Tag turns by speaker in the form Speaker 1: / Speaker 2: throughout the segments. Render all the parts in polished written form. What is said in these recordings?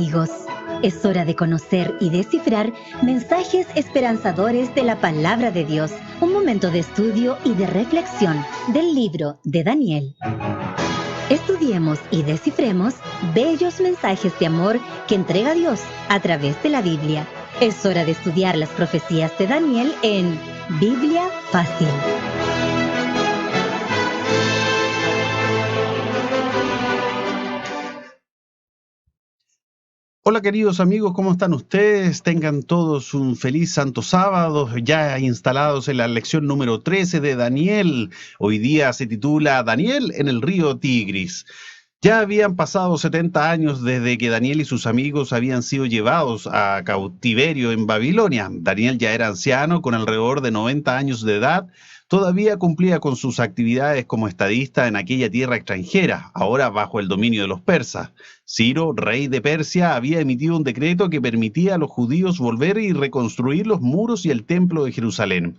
Speaker 1: amigos. Es hora de conocer y descifrar mensajes esperanzadores de la Palabra de Dios. Un momento de estudio y de reflexión del libro de Daniel. Estudiemos y descifremos bellos mensajes de amor que entrega Dios a través de la Biblia. Es hora de estudiar las profecías de Daniel en Biblia Fácil.
Speaker 2: Hola queridos amigos, ¿cómo están ustedes? Tengan todos un feliz santo sábado, ya instalados en la lección número 13 de Daniel. Hoy día se titula Daniel en el río Tigris. Ya habían pasado 70 años desde que Daniel y sus amigos habían sido llevados a cautiverio en Babilonia. Daniel ya era anciano, con alrededor de 90 años de edad. Todavía cumplía con sus actividades como estadista en aquella tierra extranjera, ahora bajo el dominio de los persas. Ciro, rey de Persia, había emitido un decreto que permitía a los judíos volver y reconstruir los muros y el templo de Jerusalén.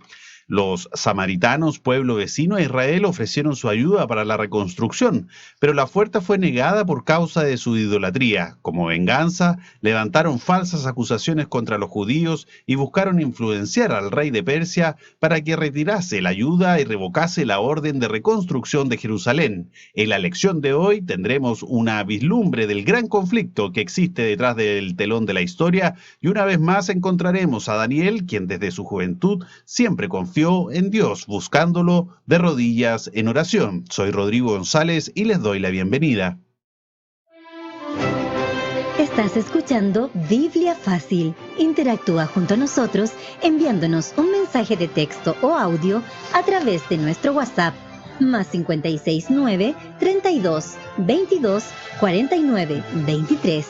Speaker 2: Los samaritanos, pueblo vecino a Israel, ofrecieron su ayuda para la reconstrucción, pero la oferta fue negada por causa de su idolatría. Como venganza, levantaron falsas acusaciones contra los judíos y buscaron influenciar al rey de Persia para que retirase la ayuda y revocase la orden de reconstrucción de Jerusalén. En la lección de hoy tendremos una vislumbre del gran conflicto que existe detrás del telón de la historia y una vez más encontraremos a Daniel, quien desde su juventud siempre confió en Dios, buscándolo de rodillas en oración. Soy Rodrigo González y les doy la bienvenida.
Speaker 1: Estás escuchando Biblia Fácil. Interactúa junto a nosotros enviándonos un mensaje de texto o audio a través de nuestro WhatsApp más 569 32 22 49 23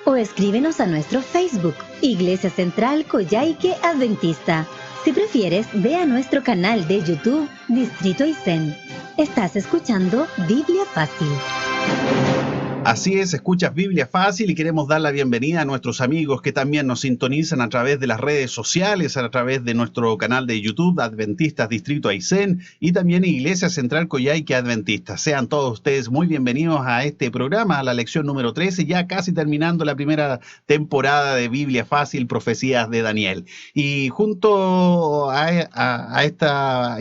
Speaker 1: o escríbenos a nuestro Facebook Iglesia Central Coyhaique Adventista. Si prefieres, ve a nuestro canal de YouTube Distrito Aysén. Estás escuchando Biblia Fácil.
Speaker 2: Así es, escuchas Biblia Fácil y queremos dar la bienvenida a nuestros amigos que también nos sintonizan a través de las redes sociales, a través de nuestro canal de YouTube Adventistas Distrito Aysén y también Iglesia Central Coyhaique Adventista. Sean todos ustedes muy bienvenidos a este programa, a la lección número 13, ya casi terminando la primera temporada de Biblia Fácil, Profecías de Daniel. Y junto a este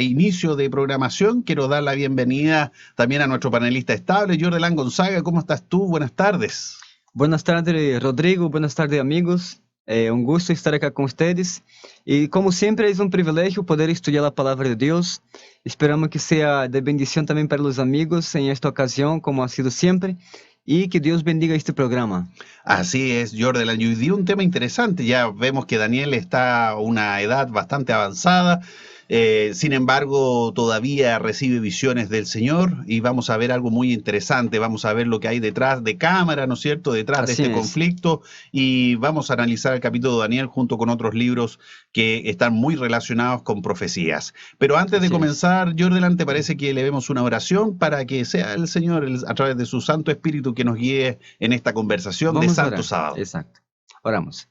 Speaker 2: inicio de programación, quiero dar la bienvenida también a nuestro panelista estable, Jordelán Gonzaga. ¿Cómo estás tú? Buenas tardes.
Speaker 3: Buenas tardes, Rodrigo. Buenas tardes, amigos. Un gusto estar acá con ustedes. Y como siempre, es un privilegio poder estudiar la palabra de Dios. Esperamos que sea de bendición también para los amigos en esta ocasión, como ha sido siempre. Y que Dios bendiga este programa.
Speaker 2: Así es, Jordan. Y hoy día un tema interesante. Ya vemos que Daniel está a una edad bastante avanzada. Sin embargo, todavía recibe visiones del Señor y vamos a ver algo muy interesante, vamos a ver lo que hay detrás de cámara, ¿no es cierto?, detrás de este conflicto, y vamos a analizar el capítulo de Daniel junto con otros libros que están muy relacionados con profecías. Pero antes de comenzar, Jordan, ¿te parece que elevemos una oración para que sea el Señor, a través de su Santo Espíritu, que nos guíe en esta conversación de Santo Sábado?
Speaker 3: Exacto. Oramos.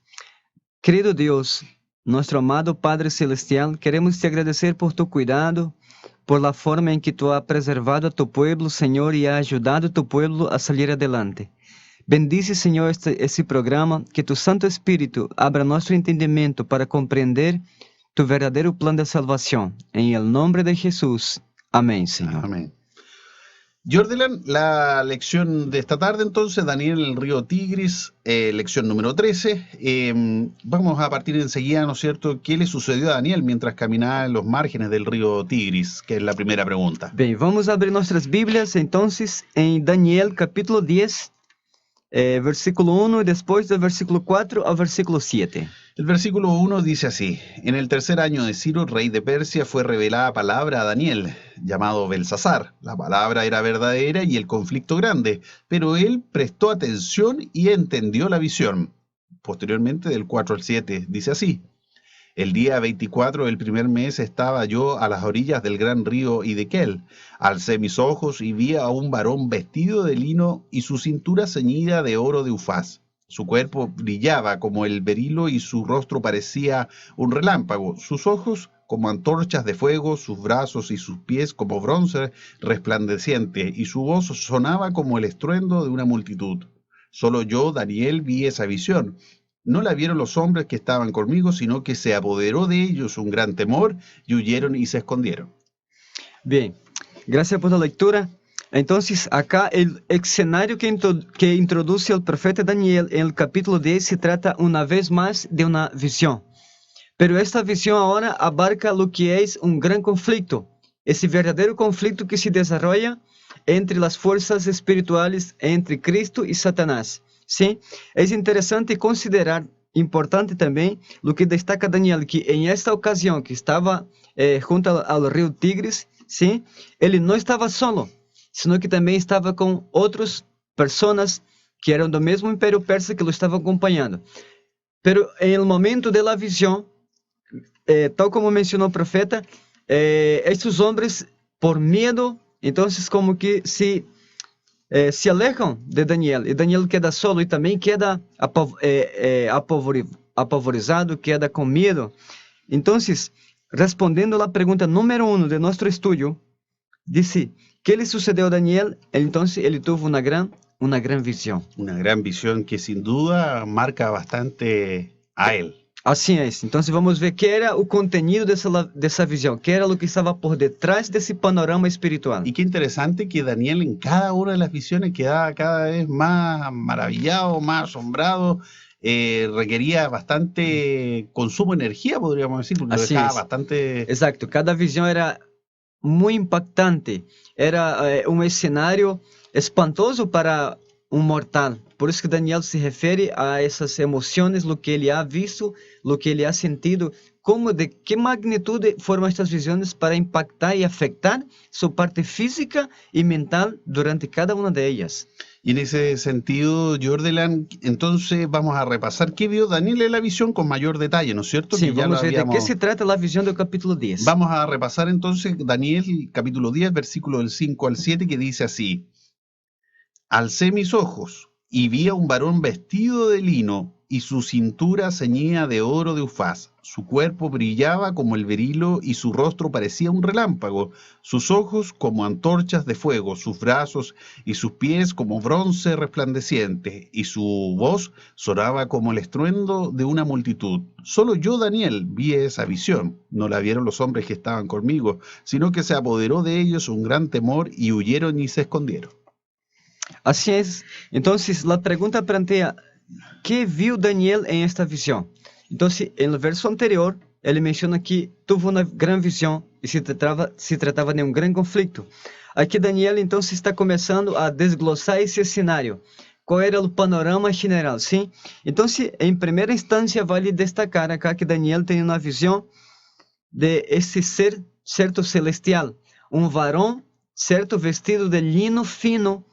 Speaker 3: Querido Dios, nuestro amado Padre Celestial, queremos te agradecer por tu cuidado, por la forma en que tú has preservado a tu pueblo, Señor, y has ayudado a tu pueblo a salir adelante. Bendice, Señor, este programa, que tu Santo Espíritu abra nuestro entendimiento para comprender tu verdadero plan de salvación. En el nombre de Jesús. Amén, Señor.
Speaker 2: Amén. Jordan, la lección de esta tarde entonces, Daniel en el río Tigris, lección número 13. Vamos a partir enseguida, ¿no es cierto?, ¿qué le sucedió a Daniel mientras caminaba en los márgenes del río Tigris? Que es la primera pregunta.
Speaker 3: Bien, vamos a abrir nuestras Biblias entonces en Daniel capítulo 10, versículo 1 y después del versículo 4 al versículo 7.
Speaker 2: El versículo 1 dice así: En el tercer año de Ciro, rey de Persia, fue revelada palabra a Daniel, llamado Belsasar. La palabra era verdadera y el conflicto grande, pero él prestó atención y entendió la visión. Posteriormente, del 4 al 7, dice así: El día 24 del primer mes estaba yo a las orillas del gran río Hiddekel. Alcé mis ojos y vi a un varón vestido de lino y su cintura ceñida de oro de Ufaz. Su cuerpo brillaba como el berilo y su rostro parecía un relámpago. Sus ojos como antorchas de fuego, sus brazos y sus pies como bronce resplandeciente, y su voz sonaba como el estruendo de una multitud. Solo yo, Daniel, vi esa visión. No la vieron los hombres que estaban conmigo, sino que se apoderó de ellos un gran temor y huyeron y se escondieron.
Speaker 3: Bien, gracias por la lectura. Entonces, acá el escenario que introduce el profeta Daniel en el capítulo 10 se trata una vez más de una visión. Pero esta visión ahora abarca lo que es un gran conflicto, ese verdadero conflicto que se desarrolla entre las fuerzas espirituales, entre Cristo y Satanás. ¿Sí? Es interesante considerar, importante también, lo que destaca Daniel, que en esta ocasión que estaba junto al río Tigris, ¿sí? Él no estaba solo, sino que también estaba con otras personas que eran del mismo imperio persa que lo estaban acompañando. Pero en el momento de la visión, tal como mencionó el profeta, estos hombres, por miedo, entonces como que se alejan de Daniel, y Daniel queda solo y también queda apavorizado, queda con miedo. Entonces, respondiendo a la pregunta número 1 de nuestro estudio, dice, ¿qué le sucedió a Daniel? Entonces él tuvo una gran visión.
Speaker 2: Una gran visión que sin duda marca bastante a él.
Speaker 3: Así es. Entonces vamos a ver qué era el contenido de esa visión, qué era lo que estaba por detrás de ese panorama espiritual.
Speaker 2: Y qué interesante que Daniel en cada una de las visiones quedaba cada vez más maravillado, más asombrado. Requería bastante consumo de energía, podríamos decir, porque
Speaker 3: Así
Speaker 2: lo dejaba
Speaker 3: es.
Speaker 2: bastante...
Speaker 3: Exacto, cada visión era muy impactante, era un escenario espantoso para un mortal. Por eso que Daniel se refiere a esas emociones, lo que él ha visto, lo que él ha sentido, de qué magnitud fueron estas visiones para impactar y afectar su parte física y mental durante cada una de ellas.
Speaker 2: Y en ese sentido, Jordelan, entonces vamos a repasar qué vio Daniel en la visión con mayor detalle, ¿no es cierto?
Speaker 3: Sí,
Speaker 2: que ya
Speaker 3: vamos a ver
Speaker 2: habíamos...
Speaker 3: de qué se trata la visión del capítulo 10.
Speaker 2: Vamos a repasar entonces Daniel, capítulo 10, versículo del 5 al 7, que dice así: Alcé mis ojos y vi a un varón vestido de lino, y su cintura ceñida de oro de Ufaz. Su cuerpo brillaba como el berilo, y su rostro parecía un relámpago, sus ojos como antorchas de fuego, sus brazos y sus pies como bronce resplandeciente, y su voz sonaba como el estruendo de una multitud. Solo yo, Daniel, vi esa visión. No la vieron los hombres que estaban conmigo, sino que se apoderó de ellos un gran temor, y huyeron y se escondieron.
Speaker 3: Así es. Entonces, la pregunta plantea, ¿qué vio Daniel en esta visión? Entonces, en el verso anterior, él menciona que tuvo una gran visión y se trataba de un gran conflicto. Aquí Daniel, entonces, está comenzando a desglosar ese escenario. ¿Cuál era el panorama general? ¿Sí? Entonces, en primera instancia, vale destacar acá que Daniel tiene una visión de ese ser, cierto, celestial. Un varón, cierto, vestido de lino fino,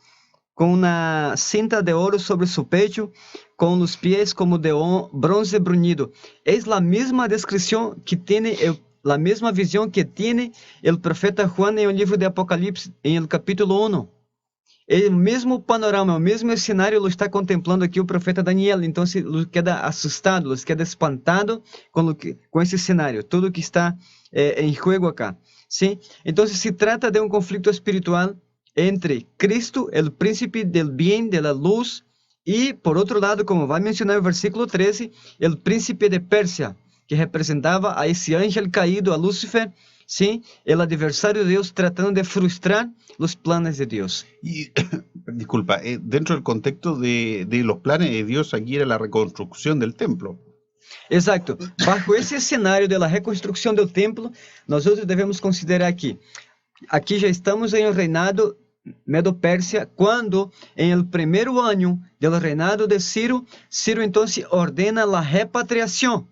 Speaker 3: con una cinta de oro sobre su pecho, con los pies como de bronce bruñido. Es la misma descripción que tiene, la misma visión que tiene el profeta Juan en el libro de Apocalipsis, en el capítulo 1. El mismo panorama, el mismo escenario lo está contemplando aquí el profeta Daniel. Entonces, los queda asustado, los queda espantado con ese escenario, todo lo que está en juego acá. ¿Sí? Entonces, se trata de un conflicto espiritual entre Cristo, el príncipe del bien, de la luz, y por otro lado, como va a mencionar el versículo 13, el príncipe de Persia, que representaba a ese ángel caído, a Lucifer, ¿sí? El adversario de Dios tratando de frustrar los planes de Dios.
Speaker 2: Y, disculpa, dentro del contexto de los planes de Dios, aquí era la reconstrucción del templo.
Speaker 3: Exacto. Bajo ese escenario de la reconstrucción del templo, nosotros debemos considerar que aquí já estamos em el reinado Medo-Persia, quando em el primeiro ano do reinado de Ciro, Ciro então ordena a repatriação,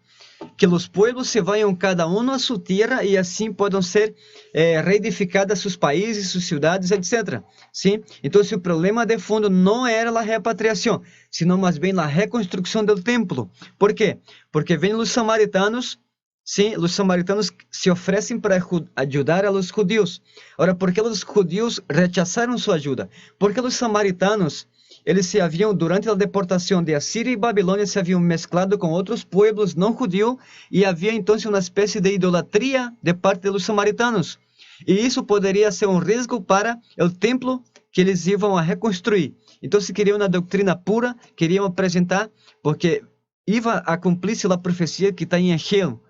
Speaker 3: que os pueblos se vayan cada uno a sua terra e assim podem ser reedificadas seus países, suas cidades, etc. ¿Sí? Então o problema de fundo não era a repatriação, sino mais bem a reconstrução do templo. ¿Por quê? Porque vêm os samaritanos. Sí, los samaritanos se ofrecen para ayudar a los judíos. Ahora, ¿por qué los judíos rechazaron su ayuda? Porque los samaritanos, eles se habían, durante la deportación de Asiria y Babilonia, se habían mezclado con otros pueblos no judíos y había entonces una especie de idolatría de parte de los samaritanos. Y eso podría ser un riesgo para el templo que eles iban a reconstruir. Entonces quería una doctrina pura, queríamos presentar, porque iba a cumplirse la profecía que está en Ageo,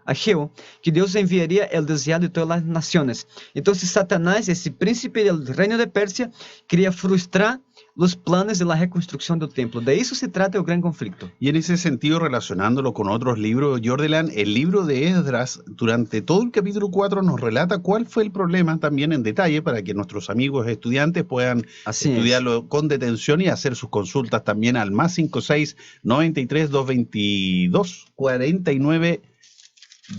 Speaker 3: que Dios enviaría el deseado de todas las naciones. Entonces Satanás, ese príncipe del reino de Persia, quería frustrar los planes de la reconstrucción del templo. De eso se trata el gran conflicto.
Speaker 2: Y en ese sentido, relacionándolo con otros libros, Jordelan, el libro de Esdras, durante todo el capítulo 4, nos relata cuál fue el problema también en detalle para que nuestros amigos estudiantes puedan estudiarlo con detención y hacer sus consultas también al +56 93 222 49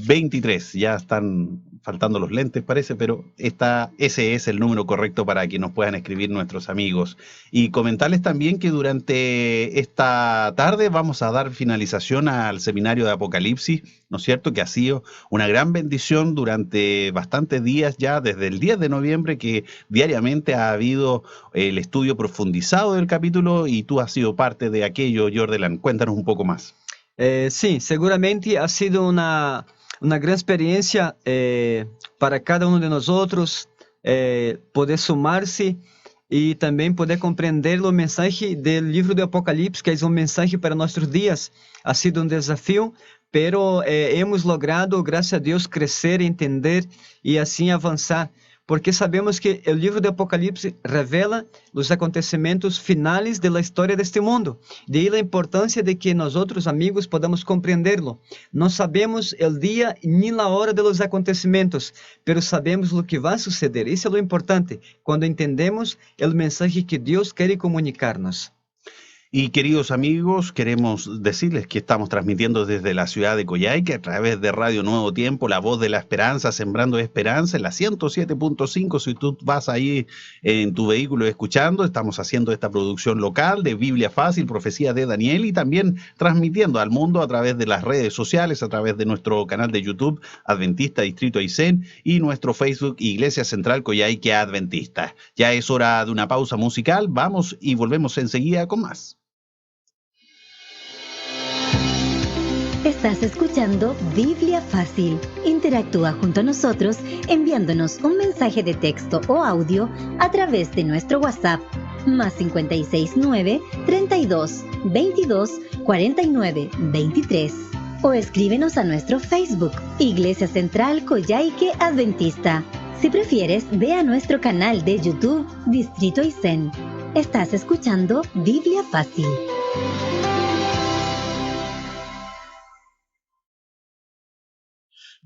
Speaker 2: 23. Ya están faltando los lentes, parece, pero ese es el número correcto para que nos puedan escribir nuestros amigos. Y comentarles también que durante esta tarde vamos a dar finalización al seminario de Apocalipsis, ¿no es cierto? Que ha sido una gran bendición durante bastantes días ya, desde el 10 de noviembre, que diariamente ha habido el estudio profundizado del capítulo y tú has sido parte de aquello, Jordelan. Cuéntanos un poco más.
Speaker 3: Sí, seguramente ha sido una gran experiencia para cada uno de nosotros poder sumarse y también poder comprender el mensaje del libro de Apocalipsis, que es un mensaje para nuestros días. Ha sido un desafío, pero hemos logrado, gracias a Dios, crecer, entender y así avanzar. Porque sabemos que el libro de Apocalipsis revela los acontecimientos finales de la historia de este mundo. De ahí la importancia de que nosotros, amigos, podamos comprenderlo. No sabemos el día ni la hora de los acontecimientos, pero sabemos lo que va a suceder. Eso es lo importante, cuando entendemos el mensaje que Dios quiere comunicarnos.
Speaker 2: Y queridos amigos, queremos decirles que estamos transmitiendo desde la ciudad de Coyhaique a través de Radio Nuevo Tiempo, la voz de la esperanza, sembrando esperanza, en la 107.5. Si tú vas ahí en tu vehículo escuchando, estamos haciendo esta producción local de Biblia Fácil, Profecía de Daniel, y también transmitiendo al mundo a través de las redes sociales, a través de nuestro canal de YouTube, Adventista Distrito Aysén, y nuestro Facebook, Iglesia Central Coyhaique Adventista. Ya es hora de una pausa musical, vamos y volvemos enseguida con más.
Speaker 1: Estás escuchando Biblia Fácil. Interactúa junto a nosotros enviándonos un mensaje de texto o audio a través de nuestro WhatsApp +56 9 32 22 49 23 o escríbenos a nuestro Facebook Iglesia Central Coyhaique Adventista. Si prefieres, ve a nuestro canal de YouTube Distrito Aysén. Estás escuchando Biblia Fácil.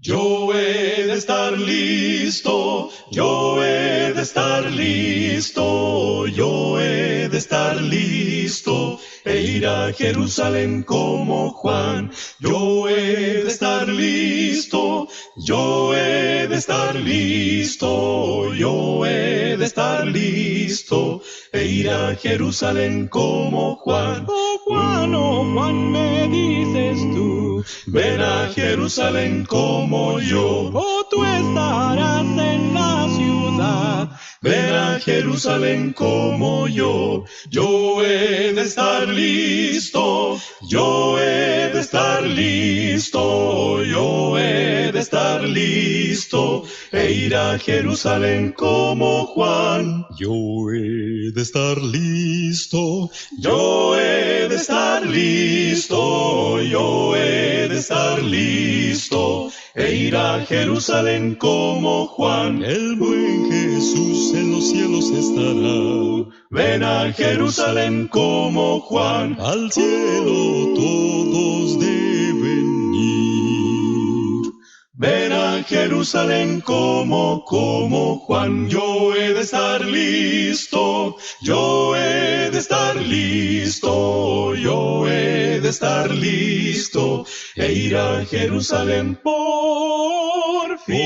Speaker 4: Yo he de estar listo, yo he de estar listo, yo he de estar listo, e ir a Jerusalén como Juan. Yo he de estar listo, yo he de estar listo, yo he de estar listo, e ir a Jerusalén como Juan. Oh Juan, me dices tú, ven a Jerusalén como yo. Oh, tú estarás en la ciudad, ven a Jerusalén como yo. Yo he de estar listo, yo he de estar listo, yo he de estar listo, e ir a Jerusalén como Juan. Yo he de estar listo, yo he de estar listo, yo he de estar listo, e ir a Jerusalén como Juan. El buen Jesús en los cielos estará. Ven a Jerusalén como Juan. Al cielo todos deben ir. Ven a Jerusalén como Juan. Yo he de estar listo, yo he de estar listo, yo he de estar listo, e ir a Jerusalén por fin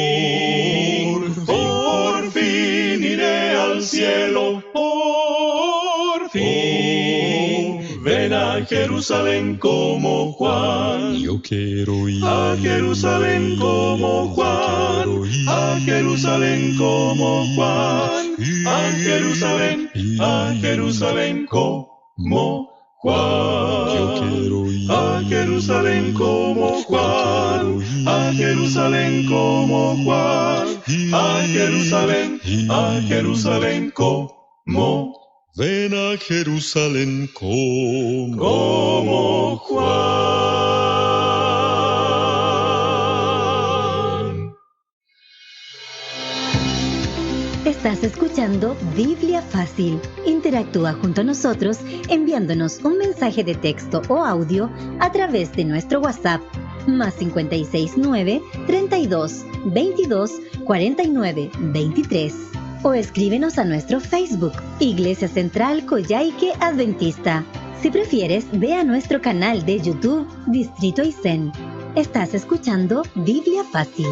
Speaker 4: iré al cielo, por fin. Ven a Jerusalén como Juan. Yo quiero ir a Jerusalén como Juan, a Jerusalén como Juan, a Jerusalén como Juan. Yo quiero ir a Jerusalén como Juan, a Jerusalén como Juan, a Jerusalén como Ven a Jerusalén como Juan.
Speaker 1: Estás escuchando Biblia Fácil. Interactúa junto a nosotros enviándonos un mensaje de texto o audio a través de nuestro WhatsApp más 569 32 22 49 23 o escríbenos a nuestro Facebook Iglesia Central Coyhaique Adventista. Si prefieres, ve a nuestro canal de YouTube Distrito Aysén. Estás escuchando Biblia Fácil.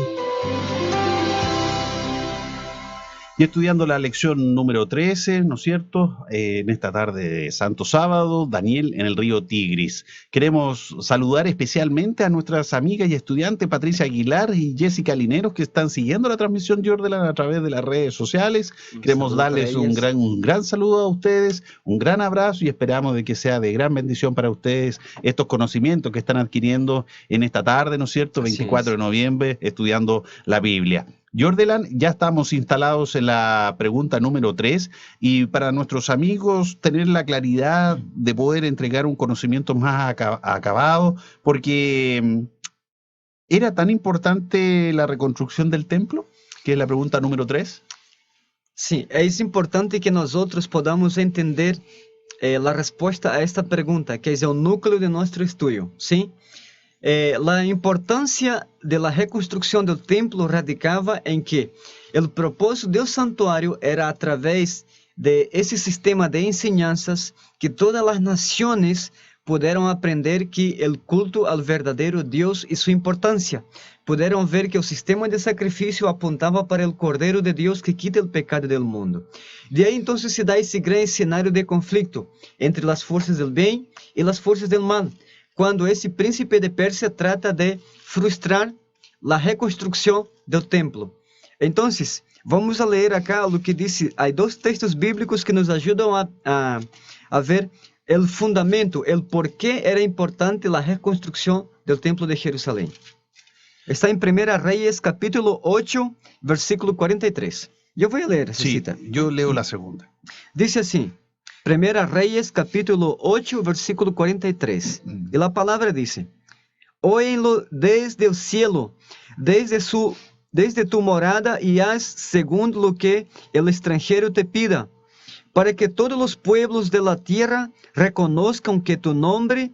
Speaker 2: Y estudiando la lección número 13, ¿no es cierto? En esta tarde de Santo Sábado, Daniel en el río Tigris. Queremos saludar especialmente a nuestras amigas y estudiantes Patricia Aguilar y Jessica Lineros, que están siguiendo la transmisión Jordan a través de las redes sociales. Queremos darles un gran saludo a ustedes, un gran abrazo, y esperamos de que sea de gran bendición para ustedes estos conocimientos que están adquiriendo en esta tarde, ¿no es cierto? 24 de noviembre, estudiando la Biblia. Jordan, ya estamos instalados en la pregunta número 3, y para nuestros amigos tener la claridad de poder entregar un conocimiento más acabado, porque ¿era tan importante la reconstrucción del templo? Que es la pregunta número 3.
Speaker 3: Sí, es importante que nosotros podamos entender la respuesta a esta pregunta, que es el núcleo de nuestro estudio, ¿sí? La importancia de la reconstrucción del templo radicaba en que el propósito del santuario era a través de ese sistema de enseñanzas que todas las naciones pudieron aprender que el culto al verdadero Dios y su importancia. Pudieron ver que el sistema de sacrificio apuntaba para el Cordero de Dios que quita el pecado del mundo. De ahí entonces se da ese gran escenario de conflicto entre las fuerzas del bien y las fuerzas del mal, cuando ese príncipe de Persia trata de frustrar la reconstrucción del templo. Entonces, vamos a leer acá lo que dice. Hay dos textos bíblicos que nos ayudan a ver el fundamento, el por qué era importante la reconstrucción del templo de Jerusalén. Está en 1 Reyes, capítulo 8, versículo 43. Yo voy a leer esa cita.
Speaker 2: Yo leo la segunda.
Speaker 3: Dice así. 1 Reyes, capítulo 8, versículo 43. Y la palabra dice: Óyenlo desde el cielo, desde tu morada, y haz según lo que el extranjero te pida, para que todos los pueblos de la tierra reconozcan que tu nombre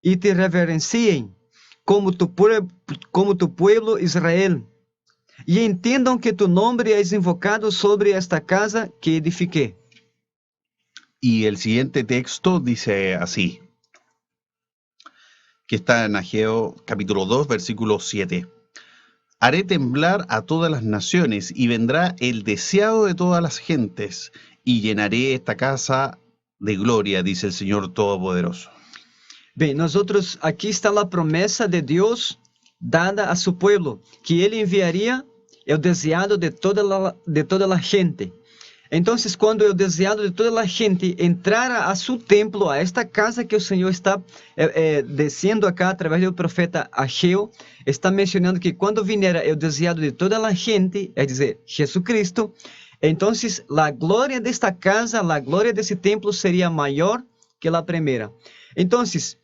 Speaker 3: y te reverencien como tu pueblo Israel, y entiendan que tu nombre es invocado sobre esta casa que edifiqué.
Speaker 2: Y el siguiente texto dice así, que está en Ageo capítulo 2, versículo 7. Haré temblar a todas las naciones, y vendrá el deseado de todas las gentes, y llenaré esta casa de gloria, dice el Señor Todopoderoso.
Speaker 3: Bien, nosotros, aquí está la promesa de Dios dada a su pueblo, que Él enviaría el deseado de toda la gente. Entonces, cuando el deseado de toda la gente entrara a su templo, a esta casa que el Señor está diciendo acá a través del profeta Ageo, está mencionando que cuando viniera el deseado de toda la gente, es decir, Jesucristo, entonces la gloria de esta casa, la gloria de ese templo sería mayor que la primera. Entonces,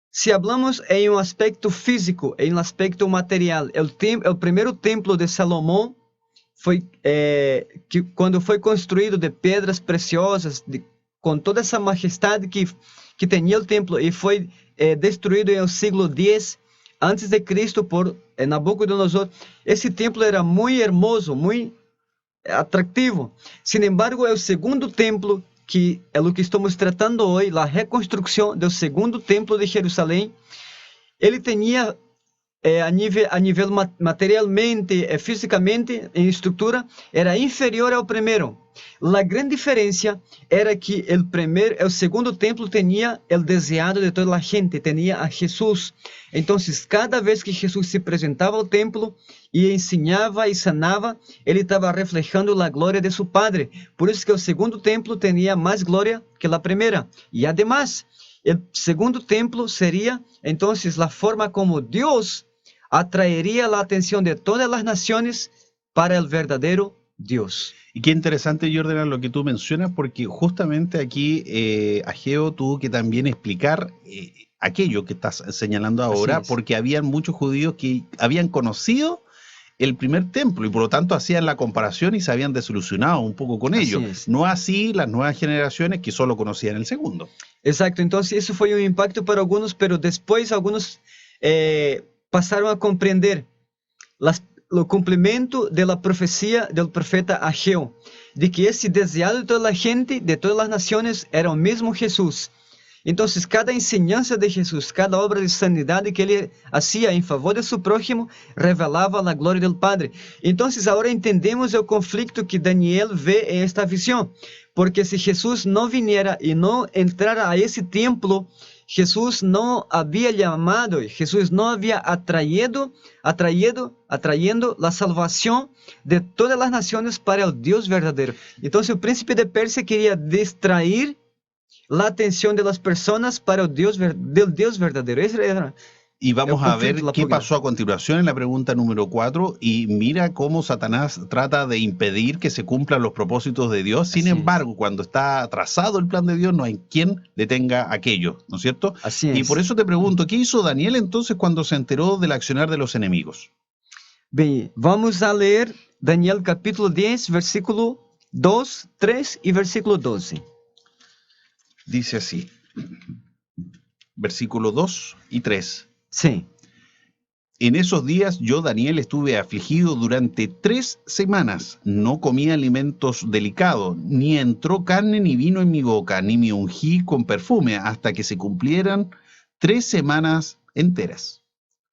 Speaker 3: si hablamos en un aspecto físico, en un aspecto material, el primer templo de Salomón, quando foi construído de pedras preciosas, com toda essa majestade que tinha o templo, e foi destruído no século X antes de Cristo por Nabucodonosor. Esse templo era muito hermoso, muito atrativo. Sin embargo, o segundo templo, que é o que estamos tratando hoje, a reconstrução do segundo templo de Jerusalém, ele tinha a nível materialmente, fisicamente, em estrutura, era inferior ao primeiro. A grande diferença era que o segundo templo tinha o deseado de toda a gente, tinha a Jesus. Então, cada vez que Jesus se apresentava ao templo e ensinava e sanava, ele estava reflejando a glória de seu Padre. Por isso que o segundo templo tinha mais glória que a primeira. E, además, o segundo templo seria, então, a forma como Deus atraería la atención de todas las naciones para el verdadero Dios.
Speaker 2: Y qué interesante, Jordan, lo que tú mencionas, porque justamente aquí Ageo tuvo que también explicar aquello que estás señalando ahora,
Speaker 3: Así es.
Speaker 2: porque habían muchos judíos que habían conocido el primer templo y por lo tanto hacían la comparación y se habían desilusionado un poco con ello.
Speaker 3: Así es.
Speaker 2: No así las nuevas generaciones que solo conocían el segundo.
Speaker 3: Exacto, entonces eso fue un impacto para algunos, pero después algunos pasaron a comprender o cumprimento da profecia do profeta Ageu, de que esse desejado de toda a gente, de todas as nações, era o mesmo Jesus. Então, cada enseñança de Jesus, cada obra de sanidade que ele hacía em favor de seu próximo, revelava a glória do Padre. Então, agora entendemos o conflito que Daniel vê em esta visão, porque se Jesus não viniera e não entrara a esse templo, Jesús no había llamado, Jesús no había atrayendo la salvación de todas las naciones para el Dios verdadero. Entonces el príncipe de Persia quería distraer la atención de las personas para el Dios verdadero. Ese era
Speaker 2: Y vamos a ver qué
Speaker 3: pugna.
Speaker 2: pasó a continuación en la pregunta número 4 y mira cómo Satanás trata de impedir que se cumplan los propósitos de Dios. Sin
Speaker 3: Así
Speaker 2: embargo, cuando está trazado el plan de Dios, no hay quien detenga aquello, ¿no es cierto?
Speaker 3: Así
Speaker 2: Y
Speaker 3: es.
Speaker 2: por eso te pregunto, ¿qué hizo Daniel entonces cuando se enteró del accionar de los enemigos?
Speaker 3: Bem, vamos a leer Daniel capítulo 10, versículo 2, 3 y versículo 12.
Speaker 2: Dice así, versículo 2 y 3.
Speaker 3: Sim.
Speaker 2: En esos días yo, Daniel, estuve afligido durante 3 semanas. No comí alimentos delicados, ni entró carne ni vino en mi boca, ni me ungí con perfume, hasta que se cumplieran 3 semanas enteras.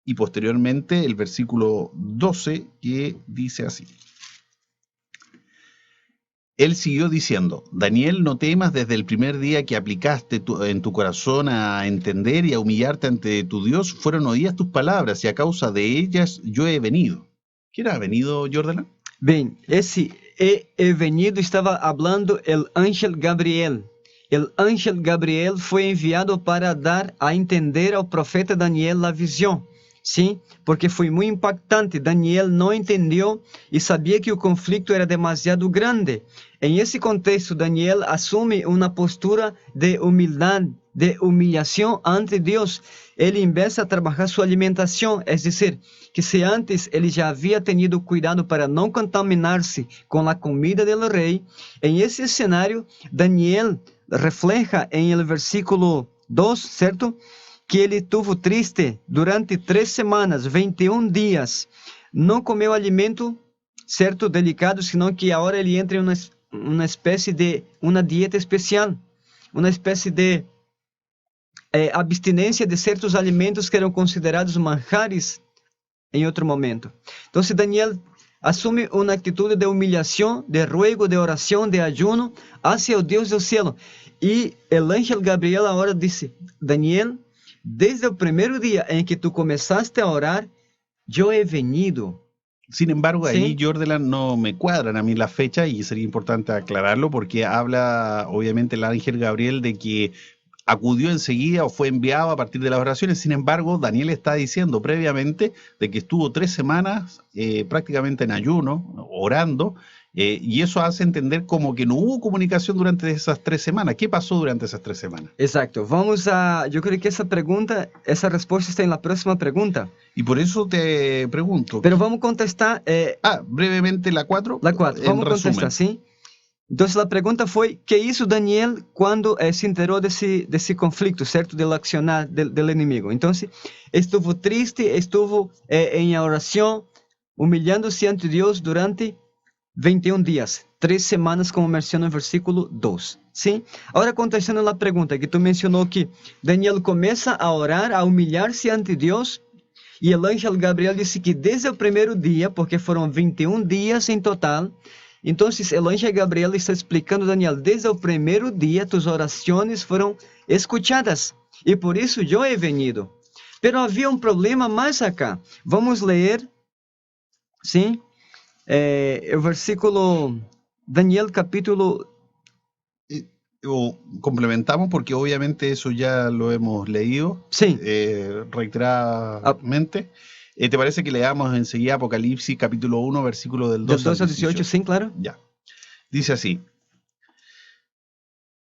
Speaker 2: Y posteriormente el versículo 12 que dice así. Él siguió diciendo, Daniel, no temas desde el primer día que aplicaste en tu corazón a entender y a humillarte ante tu Dios, fueron oídas tus palabras y a causa de ellas yo he venido. ¿Quién ha venido, Jordana?
Speaker 3: Bem, esse he venido estava hablando el ángel Gabriel. El ángel Gabriel foi enviado para dar a entender ao profeta Daniel a visão. Sim, porque foi muito impactante. Daniel não entendeu e sabia que o conflito era demasiado grande. Em esse contexto, Daniel assume uma postura de humildade, de humilhação ante Deus. Ele empieza a trabalhar sua alimentação, é dizer, que se antes ele já havia tenido cuidado para não contaminar-se com a comida do rei, em esse cenário, Daniel refleja em el versículo 2, certo? Que ele tuvo triste durante 3 semanas, 21 dias. Não comeu alimento, certo, delicado, senão que agora ele entra em uma espécie de uma dieta especial, uma espécie de abstinência de certos alimentos que eram considerados manjares em outro momento. Então, Daniel assume uma atitude de humilhação, de ruego, de oração, de ayuno hacia o Deus do céu. E o ángel Gabriel agora disse, Daniel, desde o primeiro dia em que tu começaste a orar, eu he venido.
Speaker 2: Sin embargo,
Speaker 3: Sí.
Speaker 2: ahí, Jordan, no me cuadran a mí la fecha y sería importante aclararlo porque habla, obviamente, el ángel Gabriel de que acudió enseguida o fue enviado a partir de las oraciones. Sin embargo, Daniel está diciendo previamente de que estuvo 3 semanas prácticamente en ayuno, orando, y eso hace entender como que no hubo comunicación durante esas 3 semanas. ¿Qué pasó durante esas 3 semanas?
Speaker 3: Exato. Vamos a... Eu creio que essa resposta está na próxima pergunta.
Speaker 2: Y por eso te pregunto.
Speaker 3: Pero vamos contestar
Speaker 2: brevemente la 4.
Speaker 3: la 4. Vamos contestar, sim? Então, a pergunta foi, que hizo Daniel quando se enterou desse conflito, certo? Do accionar do inimigo. Então, estuvo triste, estuvo em oração, humilhando-se ante Deus durante 21 dias, 3 semanas, como menciona no versículo 2. Sim? Agora, contestando a pergunta que tu mencionou que Daniel começa a orar, a humilhar-se ante Deus, e o ángel Gabriel disse que desde o primeiro dia, porque foram 21 dias em total, então o ángel Gabriel está explicando a Daniel, desde o primeiro dia, tus orações foram escutadas, e por isso eu he venido. Pero havia um problema mais acá. Vamos ler, sim? O versículo, Daniel capítulo...
Speaker 2: Complementamos porque obviamente eso ya lo hemos leído
Speaker 3: Sí.
Speaker 2: reiteradamente. ¿Te parece que leamos enseguida Apocalipsis capítulo 1, versículo del
Speaker 3: Del
Speaker 2: 2 al
Speaker 3: 2 al 18,
Speaker 2: 18?
Speaker 3: sim, claro.
Speaker 2: Ya. Dice así: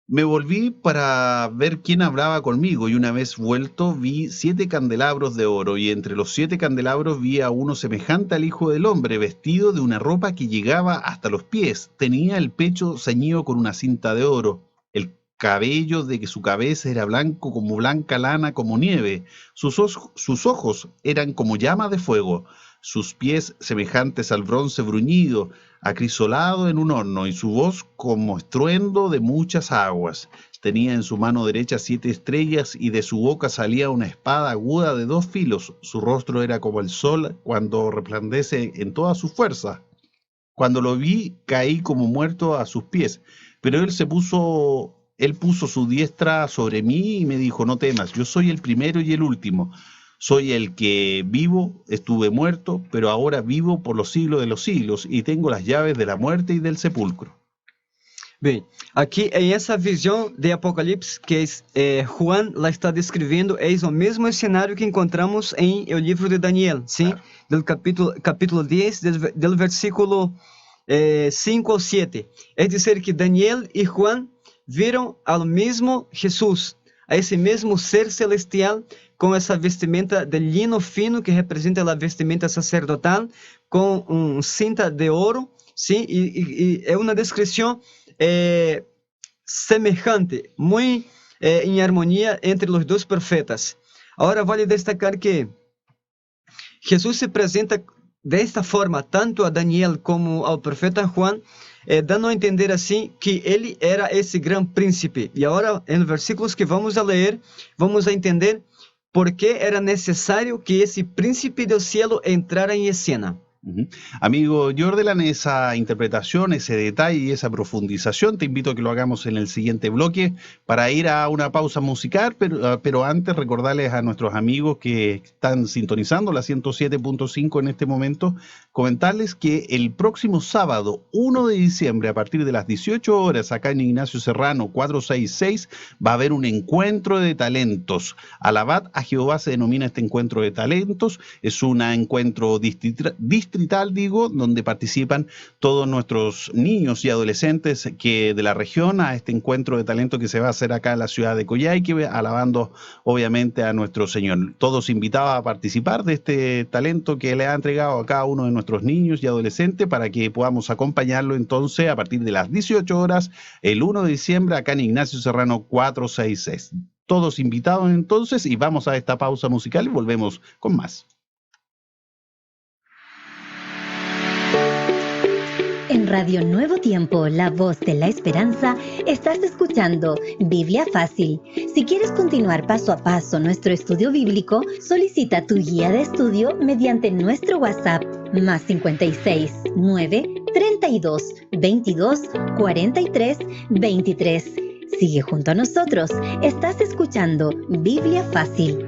Speaker 2: Me volví para ver quién hablaba conmigo, y una vez vuelto vi 7 candelabros de oro, y entre los 7 candelabros vi a uno semejante al Hijo del Hombre, vestido de una ropa que llegaba hasta los pies. Tenía el pecho ceñido con una cinta de oro. El cabello de su cabeza era blanco como blanca lana, como nieve. Sus ojos eran como llama de fuego. Sus pies semejantes al bronce bruñido, acrisolado en un horno, y su voz como estruendo de muchas aguas. Tenía en su mano derecha 7 estrellas, y de su boca salía una espada aguda de 2 filos. Su rostro era como el sol cuando resplandece en toda su fuerza. Cuando lo vi, caí como muerto a sus pies. Pero él puso su diestra sobre mí y me dijo: No temas, yo soy el primero y el último. Soy el que vivo, estuve muerto, pero ahora vivo por los siglos de los siglos, y tengo las llaves de la muerte y del sepulcro.
Speaker 3: Bem, aqui em essa visão de Apocalipse que Juan lá está descrevendo, é o mesmo cenário que encontramos em o livro de Daniel, sim? Do capítulo 10, del versículo 5 ao 7. É dizer que Daniel e Juan viram ao mesmo Jesus, a esse mesmo ser celestial, com essa vestimenta de lino fino que representa a vestimenta sacerdotal, com cinta de ouro, sim? E é uma descrição semejante, muy en armonía entre los dos profetas. Ahora vale destacar que Jesús se presenta de esta forma, tanto a Daniel como ao profeta Juan, dando a entender assim que ele era esse grande príncipe. E agora, em versículos que vamos a ler, vamos a entender por que era necessário que esse príncipe do cielo entrara em escena.
Speaker 2: Amigo Jordan, esa interpretación, ese detalle y esa profundización, te invito a que lo hagamos en el siguiente bloque para ir a una pausa musical, pero antes recordarles a nuestros amigos que están sintonizando la 107.5 en este momento, comentarles que el próximo sábado 1 de diciembre a partir de las 18 horas acá en Ignacio Serrano 466 va a haber un encuentro de talentos. Alabad a Jehová se denomina este encuentro de talentos, es un encuentro distrital, donde participan todos nuestros niños y adolescentes de la región a este encuentro de talento que se va a hacer acá en la ciudad de Coyhaique, alabando obviamente a nuestro Señor. Todos invitados a participar de este talento que le ha entregado a cada uno de nuestros niños y adolescentes para que podamos acompañarlo entonces a partir de las 18 horas el 1 de diciembre acá en Ignacio Serrano 466. Todos invitados entonces, y vamos a esta pausa musical y volvemos con más.
Speaker 1: En Radio Nuevo Tiempo, la voz de la esperanza, estás escuchando Biblia Fácil. Si quieres continuar paso a paso nuestro estudio bíblico, solicita tu guía de estudio mediante nuestro WhatsApp más 56 9 32 22 43 23. Sigue junto a nosotros. Estás escuchando Biblia Fácil.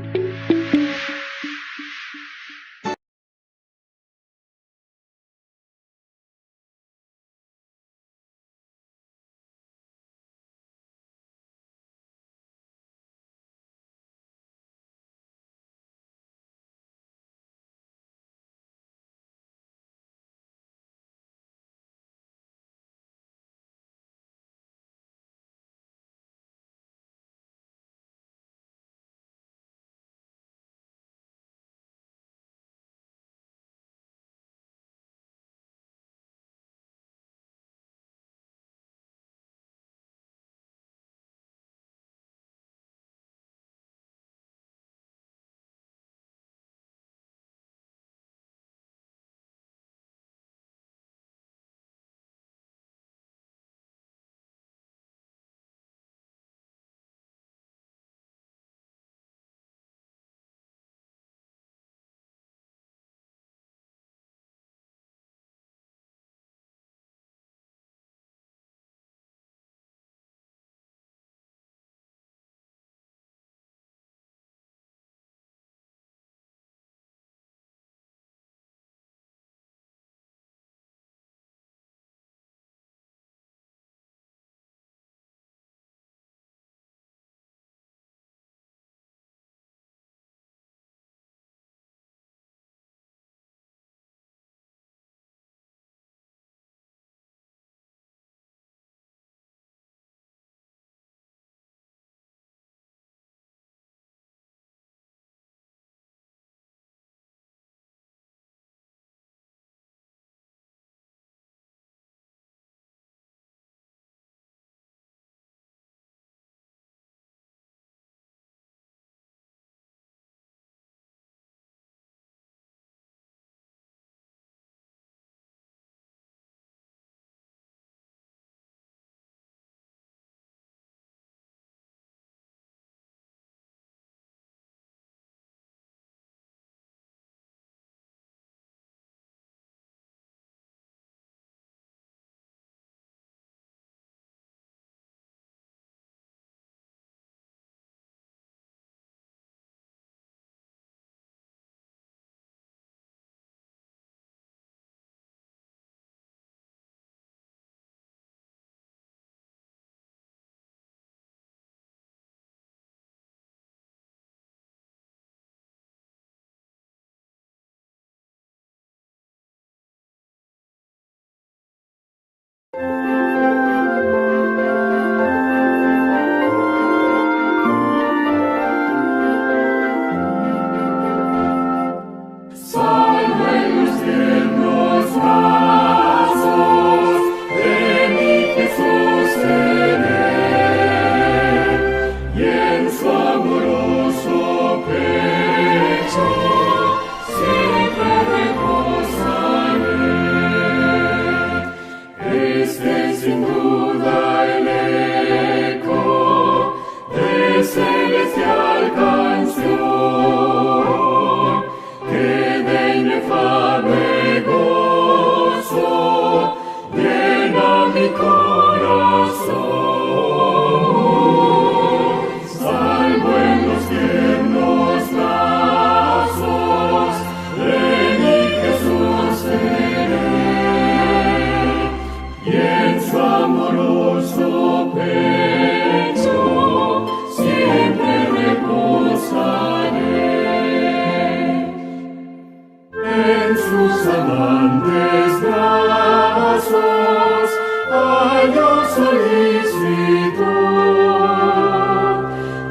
Speaker 4: solicitud,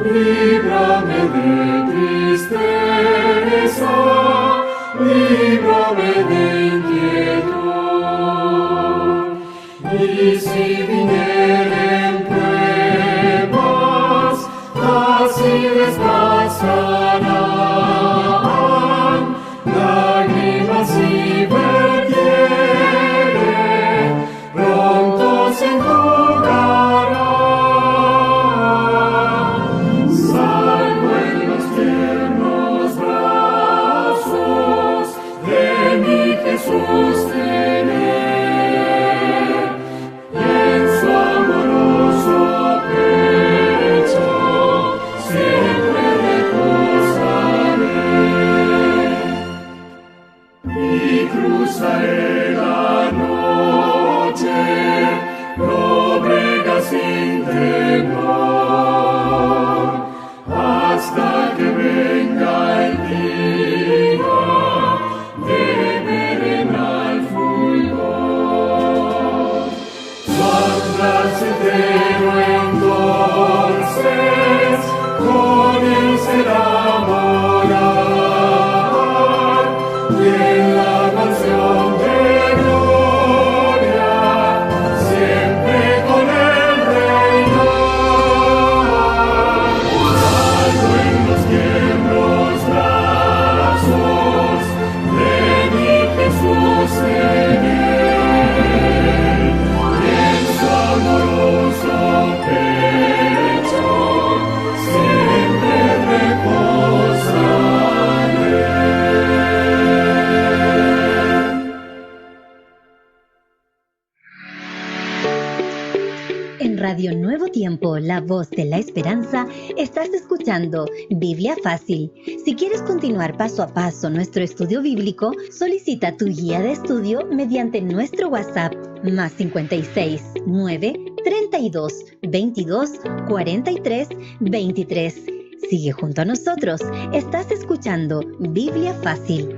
Speaker 4: líbrame de tristeza, líbrame de inquietud. Y si vinieren pruebas, así les pasarán, lágrimas y vertieren, pronto se enjugarán. Salvo en los tiernos brazos de mi Jesús tener, y en su amoroso pecho siempre reposaré. Y cruzaré la noche, lóbrega sin temor, hasta que venga el día de verenal fulgor. Guardas entero entonces, con él será morar, y en la mansión de gloria siempre con él reinar. Salgo en los tiernos brazos de mi Jesús tener, y en su amoroso pecho siempre reposaré.
Speaker 1: En Radio Nuevo Tiempo, la voz de la esperanza, estás escuchando Biblia Fácil. Si quieres continuar paso a paso nuestro estudio bíblico, solicita tu guía de estudio mediante nuestro WhatsApp más 56 9 32 22 43 23. Sigue junto a nosotros. Estás escuchando Biblia Fácil.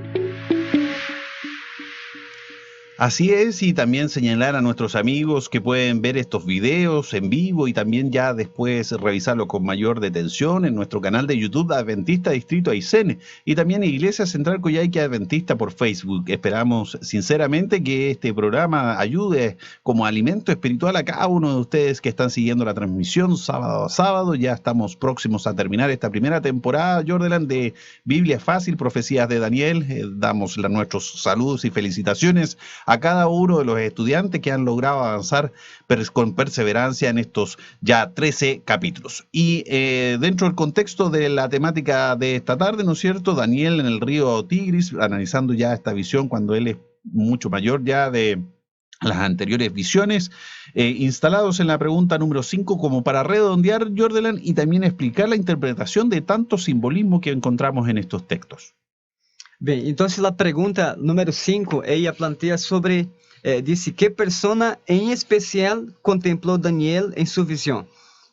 Speaker 2: Así es, y también señalar a nuestros amigos que pueden ver estos videos en vivo y también ya después revisarlo con mayor detención en nuestro canal de YouTube Adventista Distrito Aysén y también Iglesia Central Coyhaique Adventista por Facebook. Esperamos sinceramente que este programa ayude como alimento espiritual a cada uno de ustedes que están siguiendo la transmisión sábado a sábado. Ya estamos próximos a terminar esta primera temporada, Jordeland, de Biblia Fácil, Profecías de Daniel. Damos nuestros saludos y felicitaciones a cada uno de los estudiantes que han logrado avanzar con perseverancia en estos ya 13 capítulos. Y dentro del contexto de la temática de esta tarde, ¿no es cierto? Daniel en el río Tigris, analizando ya esta visión cuando él es mucho mayor ya de las anteriores visiones, instalados en la pregunta número 5 como para redondear, Jordeland, y también explicar la interpretación de tanto simbolismo que encontramos en estos textos.
Speaker 3: Bem, então a pergunta número 5, ela planteia sobre, disse, que persona em especial contemplou Daniel em sua visão?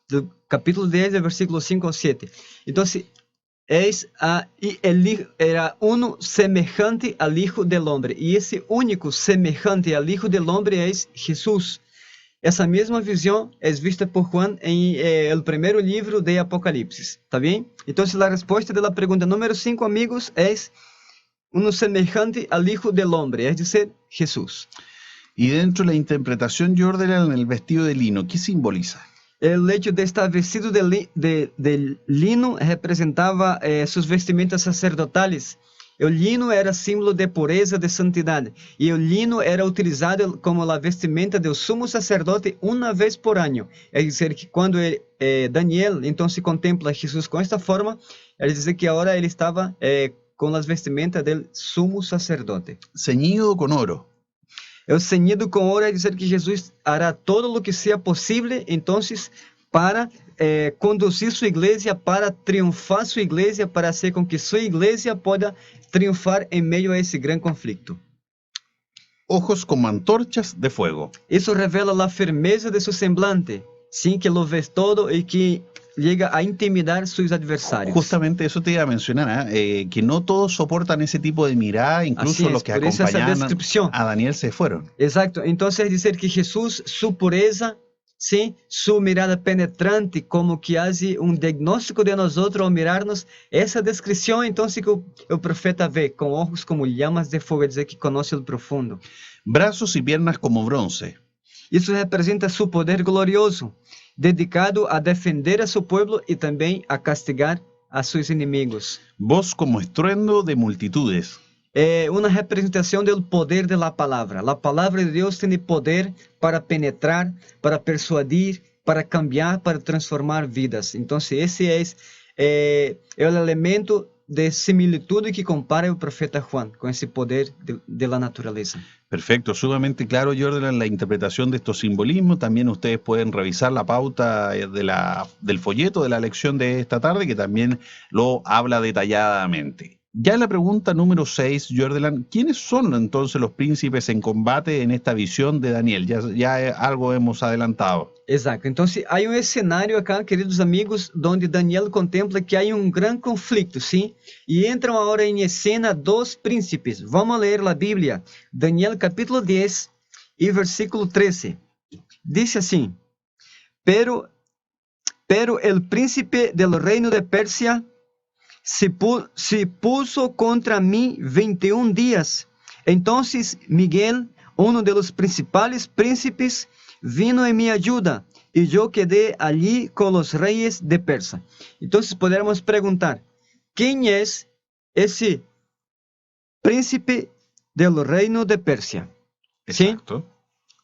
Speaker 3: Do capítulo 10, versículo 5 ao 7. Então, era uno semejante al Hijo del Hombre, e esse único semejante al Hijo del Hombre é Jesus. Essa mesma visão é vista por Juan em el primeiro livro de Apocalipse, tá bem? Então, a resposta da pergunta número 5, amigos, é uno semejante al Hijo del Hombre, es decir, Jesús.
Speaker 2: Y dentro de la interpretación, Jordan, en el vestido de lino, ¿qué simboliza?
Speaker 3: El hecho de estar vestido de lino representaba sus vestimentas sacerdotales. El lino era símbolo de pureza, de santidad, y el lino era utilizado como la vestimenta del sumo sacerdote una vez por año. Es decir, que cuando Daniel entonces contempla a Jesús con esta forma, es decir, que ahora él estaba con las vestimentas del sumo sacerdote.
Speaker 2: Ceñido con oro.
Speaker 3: El ceñido con oro es decir que Jesús hará todo lo que sea posible entonces para conducir su iglesia, para triunfar su iglesia, para hacer con que su iglesia pueda triunfar en medio a ese gran conflicto.
Speaker 2: Ojos como antorchas de fuego.
Speaker 3: Eso revela la firmeza de su semblante, sin que lo ves todo y que llega a intimidar sus adversarios.
Speaker 2: Justamente eso te iba a mencionar, que no todos soportan ese tipo de mirada, incluso los que acompañaban a Daniel se fueron.
Speaker 3: Exacto, entonces es decir que Jesús, su pureza sim, sua mirada penetrante, como que faz diagnóstico de nós outros ao mirarnos essa descrição, então que o profeta vê com olhos como llamas de fogo, dizer que conhece o profundo.
Speaker 2: Brazos y piernas como bronce.
Speaker 3: Isso representa seu poder glorioso, dedicado a defender a seu povo e também a castigar a seus inimigos.
Speaker 2: Voz como estruendo de multitudes.
Speaker 3: É uma representação do poder da palavra. A palavra de Deus tem poder para penetrar, para persuadir, para cambiar, para transformar vidas. Então, esse é o elemento de similitude que compara o profeta Juan com esse poder de la naturaleza.
Speaker 2: Perfecto, sumamente claro, Jordan, la interpretación de estos simbolismos. También ustedes pueden revisar la pauta del folleto de la lección de esta tarde, que también lo habla detalladamente. Ya en la pregunta número 6, Jordan, ¿quiénes son entonces los príncipes en combate en esta visión de Daniel? Ya algo hemos adelantado.
Speaker 3: Exato. Então, há cenário acá, queridos amigos, onde Daniel contempla que há grande conflito, sim? E entram agora em cena dos príncipes. Vamos ler a Bíblia. Daniel capítulo 10 e versículo 13. Diz assim: Pero el príncipe del reino de Persia se puso contra mí 21 días. Entonces Miguel, uno de los principales príncipes, vino en mi ayuda, y yo quedé allí con los reyes de Persia. Entonces podríamos preguntar, ¿quién es ese príncipe del reino de Persia?
Speaker 2: Exacto.
Speaker 3: ¿Sí?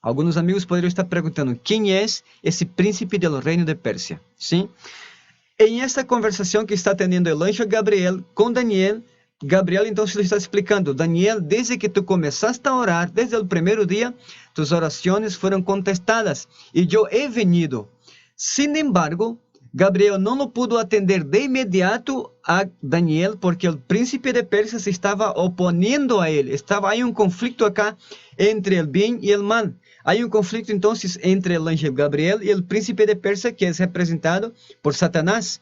Speaker 3: Algunos amigos podrían estar preguntando, ¿quién es ese príncipe del reino de Persia? ¿Sí? En esta conversação que está tendo o anjo Gabriel com Daniel, Gabriel então se está explicando, Daniel, desde que tu começaste a orar, desde o primeiro dia, tus orações foram contestadas e eu he venido. Sin embargo, Gabriel não lo pudo atender de imediato a Daniel, porque o príncipe de Persia se estava opondo a ele. Aí conflito acá entre o bem e o mal. Há conflito, então, entre o anjo Gabriel e o príncipe de Persia, que é representado por Satanás.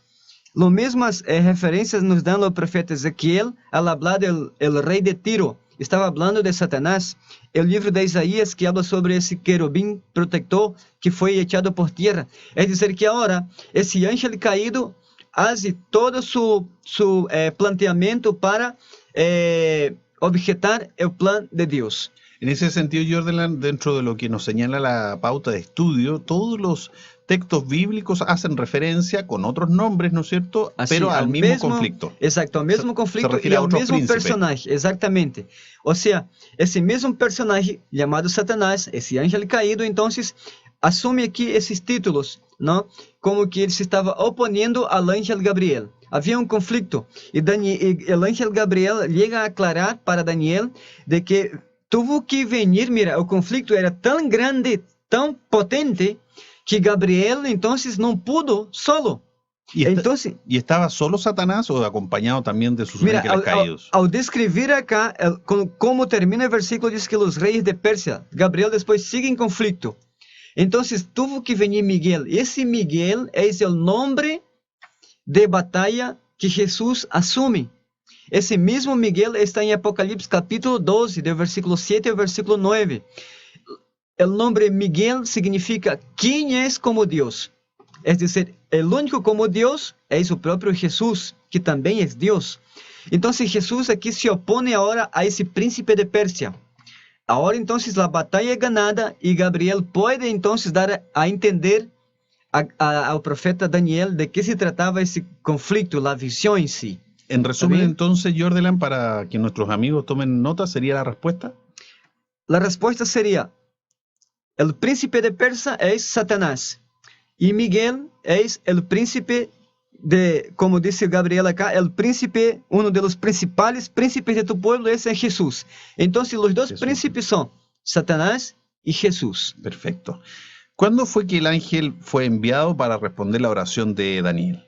Speaker 3: As mesmas referências nos dão o profeta Ezequiel al hablar do rei de Tiro. Estava falando de Satanás. O livro de Isaías, que habla sobre esse querubim protector que foi echado por terra. É dizer que agora, esse anjo caído faz todo su planteamento para objetar o plano de Deus.
Speaker 2: En ese sentido, Jordan, dentro de lo que nos señala la pauta de estudio, todos los textos bíblicos hacen referencia con otros nombres, ¿no es cierto?
Speaker 3: Así,
Speaker 2: pero al mismo conflicto.
Speaker 3: Exacto, ao mesmo conflicto e ao mesmo personagem, exatamente. Ou seja, esse mesmo personagem chamado Satanás, esse anjo caído, então, assume aqui esses títulos, não? Como que ele se estava opondo ao anjo Gabriel. Havia conflito e o anjo Gabriel chega a aclarar para Daniel de que tuvo que venir, mira, o conflito era tão grande, tão potente, que Gabriel entonces no pudo solo.
Speaker 2: ¿Y estaba solo Satanás o acompañado también de sus ángeles caídos?
Speaker 3: Ao descrever acá como termina el versículo, dice que los reyes de Persia, Gabriel después sigue en conflicto. Entonces tuvo que venir Miguel. Ese Miguel es el nombre de batalla que Jesús asume. Esse mesmo Miguel está em Apocalipse capítulo 12, do versículo 7 ao versículo 9. O nome Miguel significa quem é como Deus. É dizer, o único como Deus é o próprio Jesus, que também é Deus. Então, Jesus aqui se opõe agora a esse príncipe de Pérsia. Agora, então, a batalha é ganada e Gabriel pode, então, dar a entender ao profeta Daniel de que se tratava esse conflito, a visão em si.
Speaker 2: En resumen, entonces, Jordan, para que nuestros amigos tomen nota, ¿sería la respuesta?
Speaker 3: La respuesta sería, el príncipe de Persia es Satanás, y Miguel es el príncipe de, como dice Gabriel acá, el príncipe, uno de los principales príncipes de tu pueblo es Jesús. Entonces, los dos príncipes son Satanás y Jesús.
Speaker 2: Perfecto. ¿Cuándo fue que el ángel fue enviado para responder la oración de Daniel?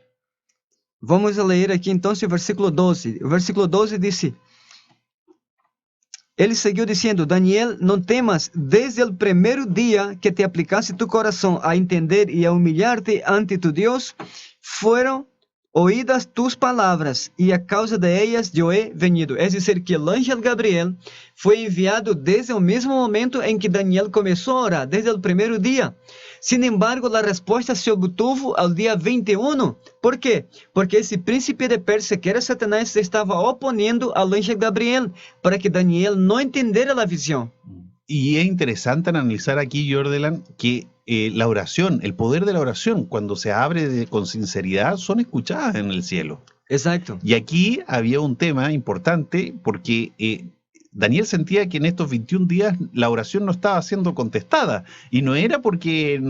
Speaker 3: Vamos a ler aqui então o versículo 12. O versículo 12 diz: Ele seguiu dizendo, Daniel, não temas, desde o primeiro dia que te aplicaste tu coração a entender e a humilhar-te ante tu Deus, foram oídas tus palavras, e a causa de ellas eu he venido. É dizer, que o anjo Gabriel foi enviado desde o mesmo momento em que Daniel começou a orar, desde o primeiro dia. Sin embargo, la respuesta se obtuvo al día 21. ¿Por qué? Porque ese príncipe de Persia, que era Satanás, se estaba oponiendo al ángel Gabriel para que Daniel no entendiera la visión.
Speaker 2: Y es interesante analizar aquí, Jordelan, que la oración, el poder de la oración, cuando se abre con sinceridad, son escuchadas en el cielo.
Speaker 3: Exacto.
Speaker 2: Y aquí había un tema importante porque Daniel sentía que en estos 21 días la oración no estaba siendo contestada. Y no era porque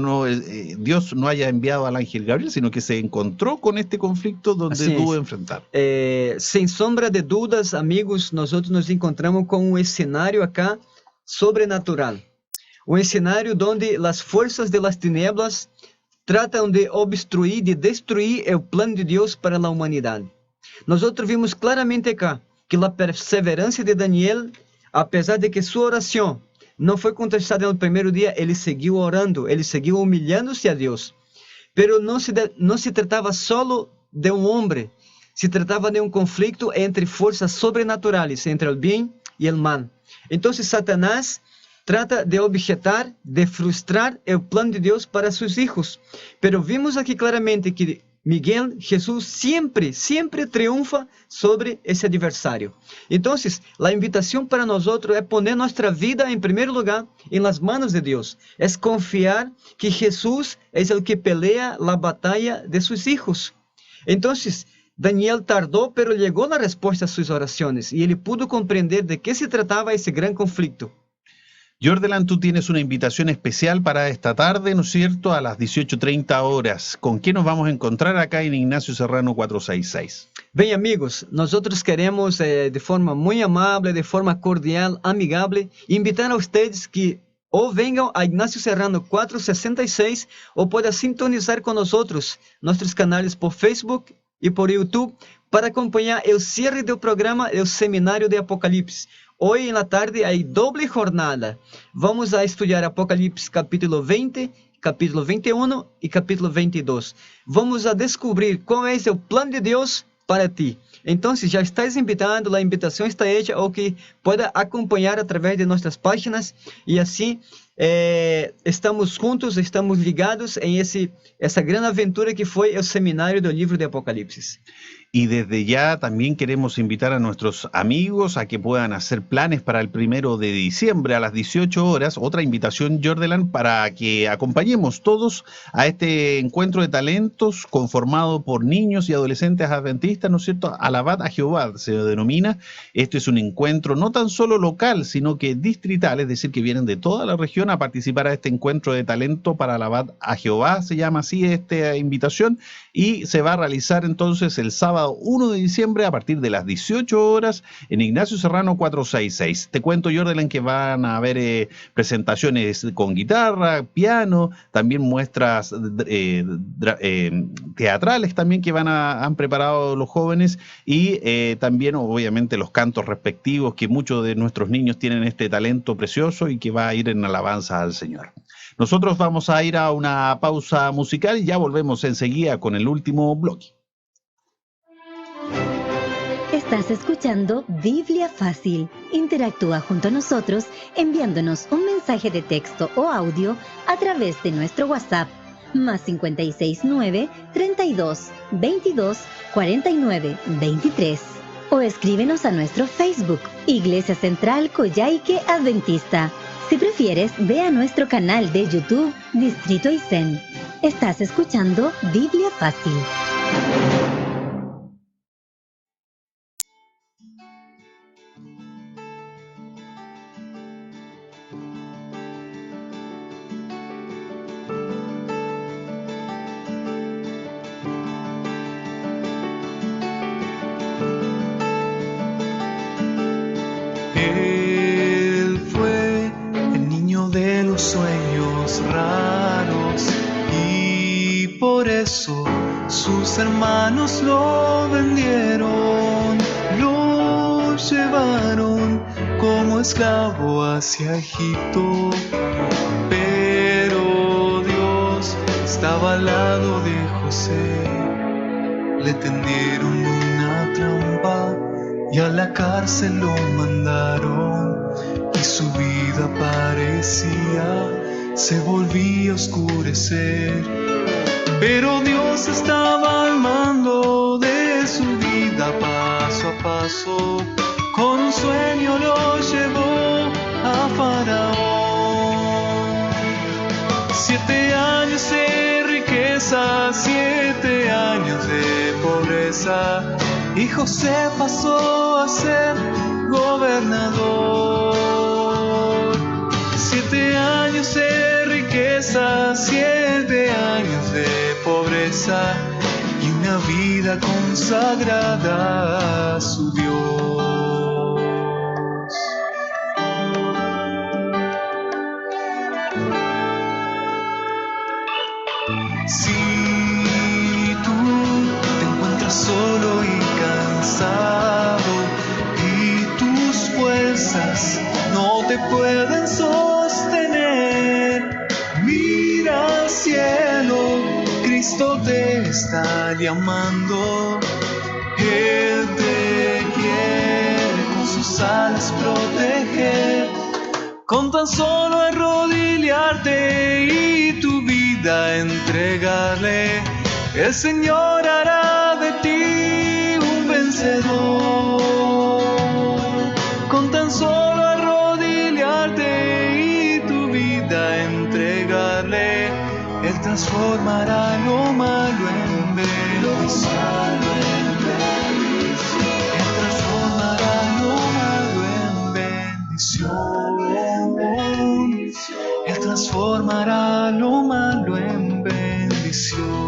Speaker 2: Dios no haya enviado al ángel Gabriel, sino que se encontró con este conflicto donde tuvo que enfrentar.
Speaker 3: Sin sombra de dudas, amigos, nosotros nos encontramos con un escenario acá sobrenatural. Un escenario donde las fuerzas de las tinieblas tratan de obstruir, de destruir el plan de Dios para la humanidad. Nosotros vimos claramente acá que la perseverancia de Daniel, a pesar de que su oración no fue contestada en el primer día, él siguió orando, él siguió humillándose a Dios. Pero no se trataba solo de un hombre, se trataba de un conflicto entre fuerzas sobrenaturales, entre el bien y el mal. Entonces Satanás trata de objetar, de frustrar el plan de Dios para sus hijos. Pero vimos aquí claramente que Miguel, Jesús, siempre triunfa sobre ese adversario. Entonces, la invitación para nosotros es poner nuestra vida en primer lugar en las manos de Dios. Es confiar que Jesús es el que pelea la batalla de sus hijos. Entonces, Daniel tardó, pero llegó la respuesta a sus oraciones y él pudo comprender de qué se trataba ese gran conflicto.
Speaker 2: Jordelan, tú tienes una invitación especial para esta tarde, ¿no es cierto?, a las 18:30 horas. ¿Con qué nos vamos a encontrar acá en Ignacio Serrano 466?
Speaker 3: Bien, amigos, nosotros queremos de forma muy amable, de forma cordial, amigable, invitar a ustedes que o vengan a Ignacio Serrano 466 o puedan sintonizar con nosotros nuestros canales por Facebook y por YouTube para acompañar el cierre del programa El Seminario de Apocalipsis. Hoy en la tarde hay doble jornada. Vamos a estudiar Apocalipsis capítulo 20, capítulo 21 y capítulo 22. Vamos a descubrir cuál es el plan de Dios para ti. Entonces ya estás invitado, la invitación está hecha o que pueda acompañar a través de nuestras páginas y así estamos juntos, estamos ligados en esa gran aventura que fue el seminario del libro de Apocalipsis.
Speaker 2: Y desde ya también queremos invitar a nuestros amigos a que puedan hacer planes para el 1 de diciembre a las 18 horas. Otra invitación, Jordelan, para que acompañemos todos a este encuentro de talentos conformado por niños y adolescentes adventistas, ¿no es cierto? Alabad a Jehová se denomina. Este es un encuentro no tan solo local, sino que distrital, es decir, que vienen de toda la región a participar a este encuentro de talento para Alabad a Jehová. Se llama así esta invitación y se va a realizar entonces el sábado 1 de diciembre a partir de las 18 horas en Ignacio Serrano 466. Te cuento, Jordelan, que van a haber presentaciones con guitarra, piano, también muestras teatrales también que han preparado los jóvenes y también obviamente los cantos respectivos, que muchos de nuestros niños tienen este talento precioso y que va a ir en alabanza al Señor. Nosotros vamos a ir a una pausa musical y ya volvemos enseguida con el último bloque.
Speaker 1: Estás escuchando Biblia Fácil. Interactúa junto a nosotros enviándonos un mensaje de texto o audio a través de nuestro WhatsApp más 569 32 22 49 23 o escríbenos a nuestro Facebook Iglesia Central Coyhaique Adventista. Si prefieres, ve a nuestro canal de YouTube Distrito Aysén. Estás escuchando Biblia Fácil.
Speaker 4: Él fue el niño de los sueños raros y por eso sus hermanos lo vendieron, lo llevaron como esclavo hacia Egipto. Pero Dios estaba al lado de José, le tendieron una trampa y a la cárcel lo mandaron y su vida parecía se volvía a oscurecer. Pero Dios estaba al mando de su vida paso a paso. Con un sueño lo llevó a Faraón. 7 años de riqueza, 7 años de pobreza, y José pasó a ser gobernador. 7 años de riqueza, 7 años de pobreza, y una vida consagrada a su Dios. Si tú te encuentras solo y cansado y tus fuerzas no te pueden sostener, mira al cielo, Cristo te está llamando. Él te quiere con sus alas proteger. Con tan solo arrodillarte y tu vida entregarle, el Señor hará de ti un vencedor. Con tan solo arrodillarte y tu vida entregarle, Él transformará lo malo en bendición. Él transformará lo malo en bendición. Él transformará lo malo en bendición.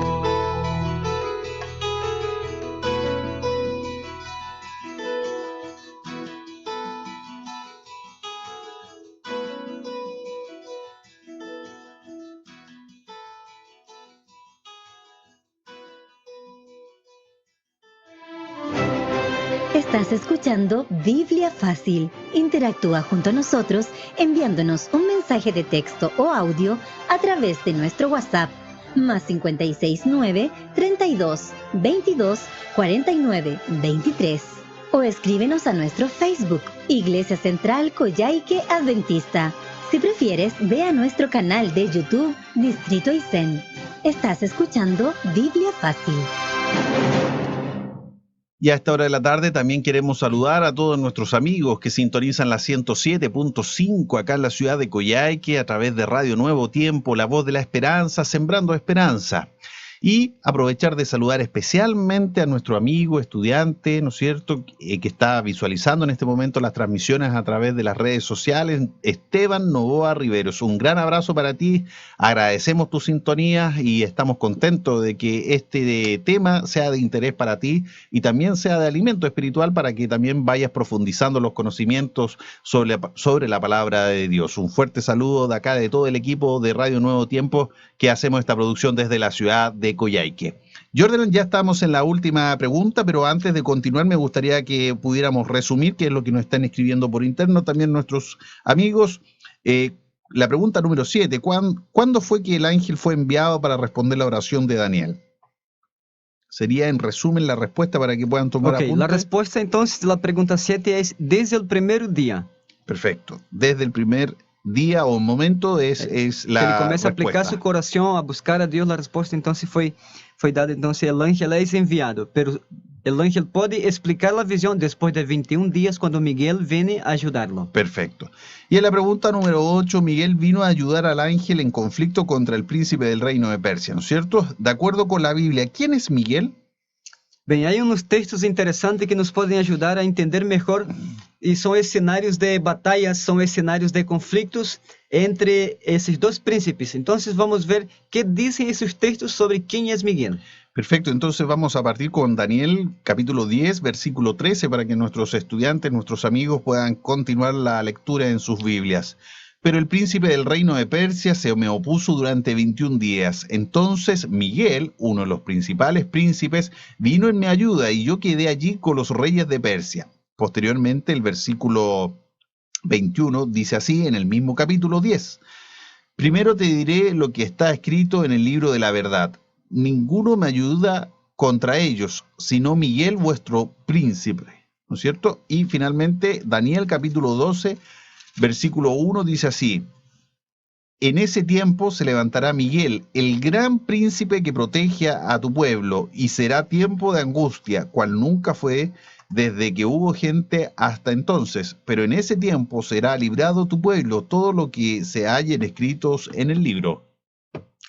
Speaker 1: Estás escuchando Biblia Fácil. Interactúa junto a nosotros enviándonos un mensaje de texto o audio a través de nuestro WhatsApp más 569 32 22 49 23, o escríbenos a nuestro Facebook Iglesia Central Coyhaique Adventista. Si prefieres, ve a nuestro canal de YouTube Distrito Aysén. Estás escuchando Biblia Fácil.
Speaker 2: Y a esta hora de la tarde también queremos saludar a todos nuestros amigos que sintonizan la 107.5 acá en la ciudad de Coyhaique a través de Radio Nuevo Tiempo, La Voz de la Esperanza, Sembrando Esperanza. Y aprovechar de saludar especialmente a nuestro amigo estudiante, ¿no es cierto?, que está visualizando en este momento las transmisiones a través de las redes sociales, Esteban Novoa Riveros. Un gran abrazo para ti, agradecemos tu sintonía y estamos contentos de que este tema sea de interés para ti y también sea de alimento espiritual para que también vayas profundizando los conocimientos sobre la palabra de Dios. Un fuerte saludo de acá, de todo el equipo de Radio Nuevo Tiempo que hacemos esta producción desde la ciudad de Coyhaique. Jordan, ya estamos en la última pregunta, pero antes de continuar me gustaría que pudiéramos resumir qué es lo que nos están escribiendo por interno también nuestros amigos. La pregunta número 7, ¿cuándo fue que el ángel fue enviado para responder la oración de Daniel? Sería en resumen la respuesta para que puedan tomar apuntes.
Speaker 3: La respuesta entonces de la pregunta 7 es desde el primer día.
Speaker 2: Perfecto, desde el primer día o momento es la respuesta.
Speaker 3: Ele começa a aplicar seu coração, a buscar a Deus, a resposta então foi dada, então el ángel é enviado, pero el ángel pode explicar a visão depois de 21 dias quando Miguel viene a ajudá-lo.
Speaker 2: Perfecto. Y en la pregunta número 8, Miguel vino a ayudar al ángel en conflicto contra el príncipe del reino de Persia, ¿no es cierto? De acuerdo con la Biblia, ¿quién es Miguel?
Speaker 3: Bem, há uns textos interessantes que nos podem ajudar a entender melhor, e são cenários de batalhas, são cenários de conflitos entre esses dois príncipes. Então, vamos ver que dizem esses textos sobre quem é Miguel.
Speaker 2: Perfecto, entonces vamos a partir con Daniel, capítulo 10, versículo 13, para que nuestros estudiantes, nuestros amigos puedan continuar la lectura en sus Biblias. Pero el príncipe del reino de Persia se me opuso durante 21 días. Entonces Miguel, uno de los principales príncipes, vino en mi ayuda y yo quedé allí con los reyes de Persia. Posteriormente, el versículo 21 dice así en el mismo capítulo 10. Primero te diré lo que está escrito en el libro de la verdad. Ninguno me ayuda contra ellos, sino Miguel vuestro príncipe. ¿No es cierto? Y finalmente, Daniel capítulo 12, versículo 1 dice así: en ese tiempo se levantará Miguel, el gran príncipe que protege a tu pueblo, y será tiempo de angustia, cual nunca fue desde que hubo gente hasta entonces. Pero en ese tiempo será librado tu pueblo, todo lo que se hallen escritos en el libro.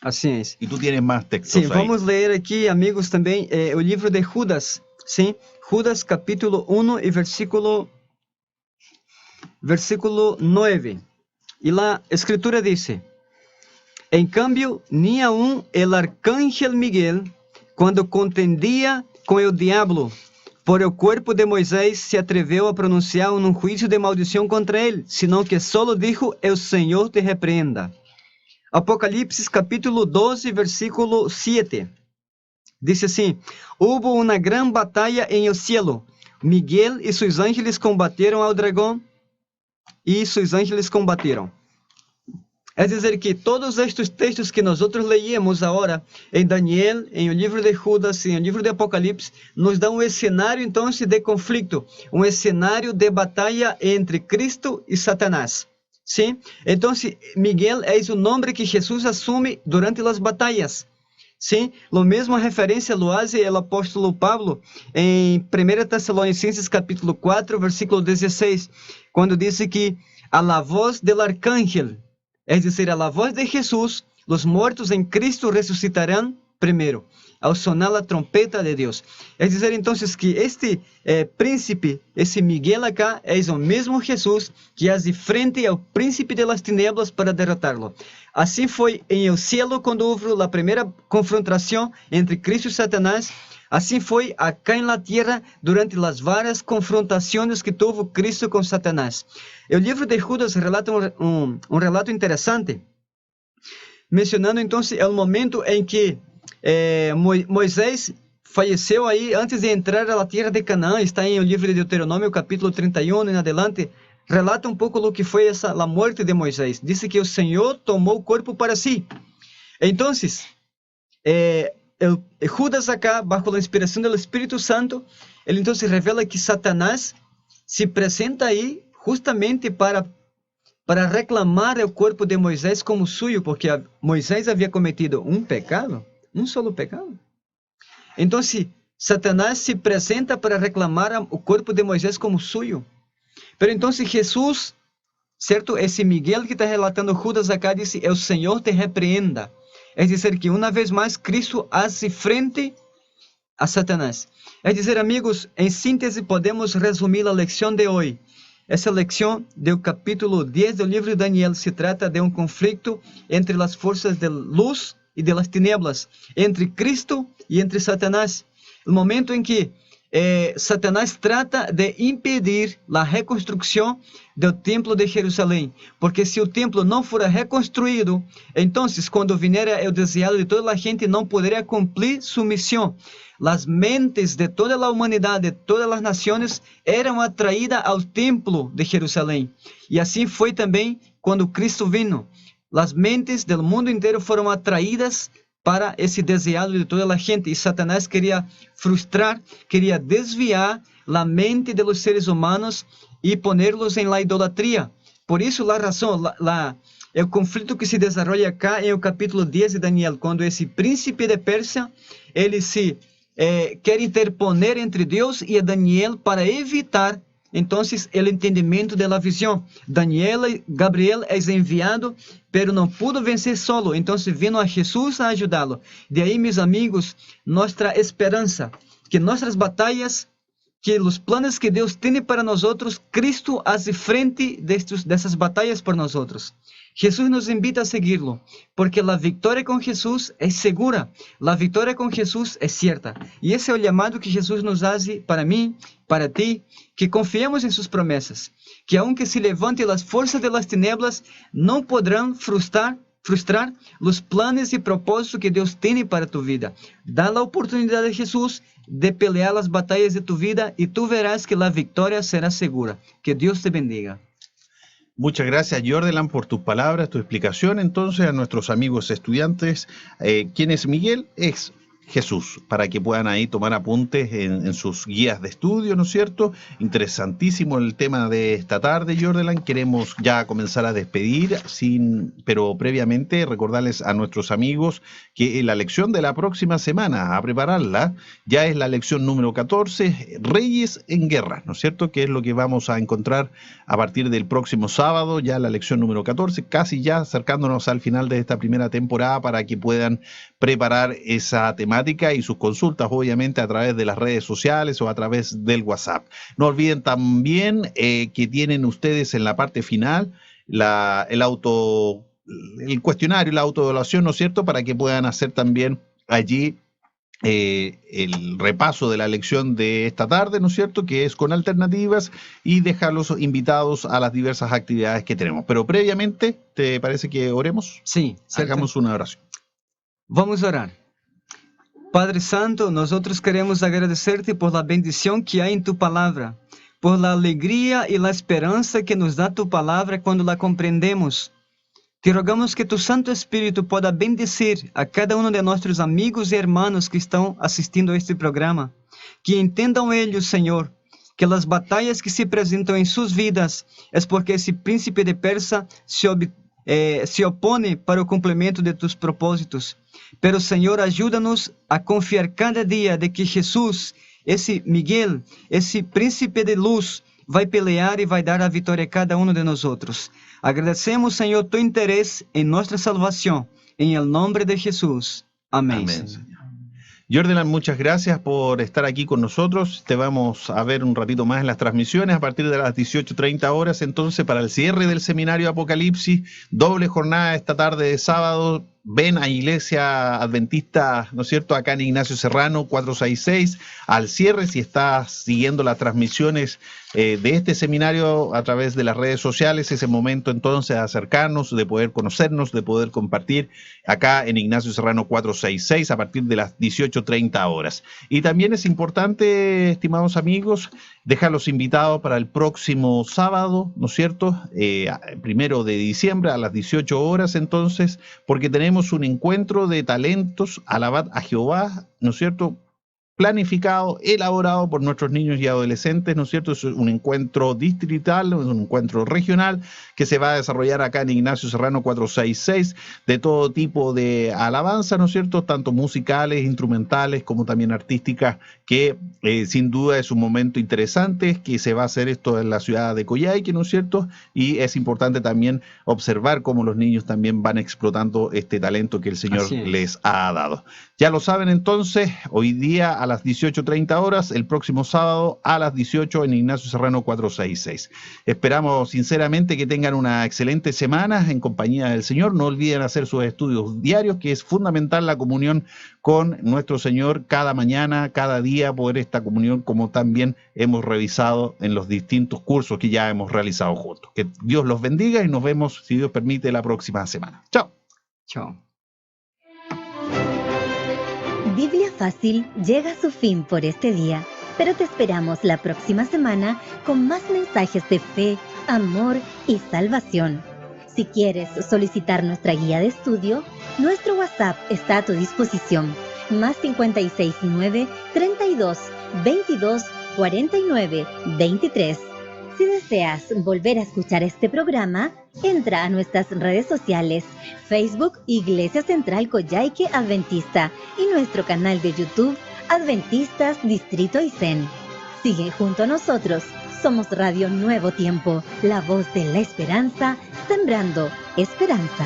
Speaker 3: Assim é.
Speaker 2: Y tú tienes más textos
Speaker 3: Sim,
Speaker 2: ahí.
Speaker 3: vamos ler aqui, amigos, também o livro de Judas. Sim, Judas capítulo 1 e versículo 9. E lá a escritura diz: em cambio, ni aun el arcángel Miguel, quando contendia com o diabo por el cuerpo de Moisés, se atreveu a pronunciar um juízo de maldição contra ele, senão que solo dijo: el Senhor te repreenda. Apocalipse capítulo 12, versículo 7. Diz assim: hubo uma gran batalha em el cielo. Miguel e seus ángeles combateram ao dragão e seus ángeles combateram. É dizer que todos estes textos que nós leímos agora em Daniel, em o livro de Judas, em o livro de Apocalipse, nos dão cenário então de conflito, cenário de batalha entre Cristo e Satanás. Sim? Então, Miguel é o nome que Jesus assume durante as batalhas. Sim? Lo mesmo a referência lo hace o apóstolo Pablo em 1 Tessalonicenses capítulo 4, versículo 16, quando diz que a la voz del arcángel, é dizer, a la voz de Jesus, os mortos em Cristo ressuscitarão primeiro, ao sonar a trompeta de Deus. É dizer, então, que este príncipe, esse Miguel acá, é o mesmo Jesus que hace frente ao príncipe de las tinieblas para derrotá-lo. Assim foi em el cielo quando houve a primeira confrontação entre Cristo e Satanás. Assim foi acá em la tierra durante as várias confrontações que teve Cristo com Satanás. O livro de Judas relata um relato interessante, mencionando então o momento em que Moisés faleceu aí antes de entrar à terra de Canaã. Está em o livro de Deuteronômio, capítulo 31 em adelante. Relata um pouco o que foi a morte de Moisés. Diz que o Senhor tomou o corpo para si. Então, Judas acá, bajo a inspiração do Espírito Santo, ele então revela que Satanás se apresenta aí justamente para reclamar o corpo de Moisés como suyo, porque Moisés havia cometido um pecado, um solo pecado. Então, Satanás se apresenta para reclamar o corpo de Moisés como suyo. Pero então, Jesus, certo? Esse Miguel que está relatando Judas acá, diz: o Senhor te repreenda. É dizer, que uma vez mais Cristo hace frente a Satanás. É dizer, amigos, em síntese, podemos resumir a lição de hoje. Essa lição do capítulo 10 do livro de Daniel se trata de um conflito entre as forças de luz e de las tinieblas, entre Cristo e entre Satanás. O momento em que Satanás trata de impedir a reconstrução do templo de Jerusalém, porque se o templo não for reconstruído, então, quando vier o desejado de toda a gente, não poderia cumprir sua missão. As mentes de toda a humanidade, de todas as nações, eram atraídas ao templo de Jerusalém. E assim foi também quando Cristo vino. As mentes do mundo inteiro foram atraídas para esse desejado de toda a gente. E Satanás queria frustrar, queria desviar a mente de los seres humanos e ponerlos em la idolatria. Por isso, a razão, o conflito que se desenvolve acá em o capítulo 10 de Daniel, quando esse príncipe de Pérsia, ele se quer interponer entre Deus e Daniel para evitar, então, o entendimento da visão. Gabriel é enviado, pero não pudo vencer solo. Então, vino a Jesus a ajudá-lo. De aí, meus amigos, nossa esperança, que nossas batalhas, que os planos que Deus tem para nós, Cristo hace frente dessas batalhas por nós. Jesus nos invita a segui-lo, porque a vitória com Jesus é segura, a vitória com Jesus é certa. E esse é o chamado que Jesus nos faz para mim, para ti, que confiemos em suas promessas, que aunque se levante as forças de las tinieblas, não poderão frustrar os planos e propósitos que Deus tem para tu vida. Dá a oportunidade a Jesus de pelear as batalhas de tu vida e tu verás que a vitória será segura. Que Deus te bendiga.
Speaker 2: Muchas gracias, Jordan, por tus palabras, tu explicación. Entonces, a nuestros amigos estudiantes, ¿quién es Miguel? Es Jesús, para que puedan ahí tomar apuntes en sus guías de estudio, ¿no es cierto? Interesantísimo el tema de esta tarde, Jordelan. Queremos ya comenzar a despedir, pero previamente recordarles a nuestros amigos que la lección de la próxima semana, a prepararla, ya es la lección número 14, Reyes en Guerra, ¿no es cierto? Que es lo que vamos a encontrar a partir del próximo sábado, ya la lección número 14, casi ya acercándonos al final de esta primera temporada para que puedan preparar esa temática y sus consultas, obviamente, a través de las redes sociales o a través del WhatsApp. No olviden también que tienen ustedes en la parte final el cuestionario, la autoevaluación, ¿no es cierto?, para que puedan hacer también allí el repaso de la lección de esta tarde, ¿no es cierto?, que es con alternativas, y dejarlos invitados a las diversas actividades que tenemos. Pero previamente, ¿te parece que oremos?
Speaker 3: Sí.
Speaker 2: Hagamos una oración.
Speaker 3: Vamos a orar. Padre Santo, nosotros queremos agradecerte por la bendición que hay en tu palabra, por la alegría y la esperanza que nos da tu palabra cuando la comprendemos. Te rogamos que tu Santo Espíritu pueda bendecir a cada uno de nuestros amigos y hermanos que están asistindo a este programa, que entendam ellos, Señor, que las batallas que se presentan en sus vidas es porque ese príncipe de Persa se opone para o cumprimento de tus propósitos. Pero, Senhor, ajuda-nos a confiar cada dia de que Jesus, esse Miguel, esse príncipe de luz, vai pelear e vai dar a vitória a cada um de nós outros. Agradecemos, Senhor, tu interesse em nossa salvação. Em el nombre de Jesus. Amén.
Speaker 2: Amén, Señor. Jordelan, muchas gracias por estar aquí con nosotros. Te vamos a ver un ratito más en las transmisiones a partir de las 18:30 horas. Entonces, para el cierre del seminario Apocalipsis, doble jornada esta tarde de sábado. Ven a Iglesia Adventista, ¿no es cierto?, acá en Ignacio Serrano 466, al cierre, si estás siguiendo las transmisiones de este seminario a través de las redes sociales, ese momento entonces de acercarnos, de poder conocernos, de poder compartir acá en Ignacio Serrano 466 a partir de las 18:30 horas. Y también es importante, estimados amigos, dejarlos invitados para el próximo sábado, ¿no es cierto?, 1 de diciembre a las 18 horas entonces, porque tenemos un encuentro de talentos, alabad a Jehová, ¿no es cierto?, planificado, elaborado por nuestros niños y adolescentes, ¿no es cierto? Es un encuentro distrital, es un encuentro regional que se va a desarrollar acá en Ignacio Serrano 466, de todo tipo de alabanza, ¿no es cierto?, tanto musicales, instrumentales, como también artísticas, que sin duda es un momento interesante, que se va a hacer esto en la ciudad de Coyhaique, ¿no es cierto?, y es importante también observar cómo los niños también van explotando este talento que el Señor les ha dado. Ya lo saben entonces, hoy día a las 18:30 horas, el próximo sábado a las 18 en Ignacio Serrano 466. Esperamos sinceramente que tengan una excelente semana en compañía del Señor. No olviden hacer sus estudios diarios, que es fundamental la comunión con nuestro Señor cada mañana, cada día, poder esta comunión, como también hemos revisado en los distintos cursos que ya hemos realizado juntos. Que Dios los bendiga y nos vemos, si Dios permite, la próxima semana. Chao.
Speaker 3: Chao.
Speaker 1: Biblia Fácil llega a su fin por este día, pero te esperamos la próxima semana con más mensajes de fe, amor y salvación. Si quieres solicitar nuestra guía de estudio, nuestro WhatsApp está a tu disposición. Más 569 32 22 49 23. Si deseas volver a escuchar este programa, entra a nuestras redes sociales, Facebook Iglesia Central Coyhaique Adventista y nuestro canal de YouTube Adventistas Distrito Aysén. Sigue junto a nosotros, somos Radio Nuevo Tiempo, la voz de la esperanza, sembrando esperanza.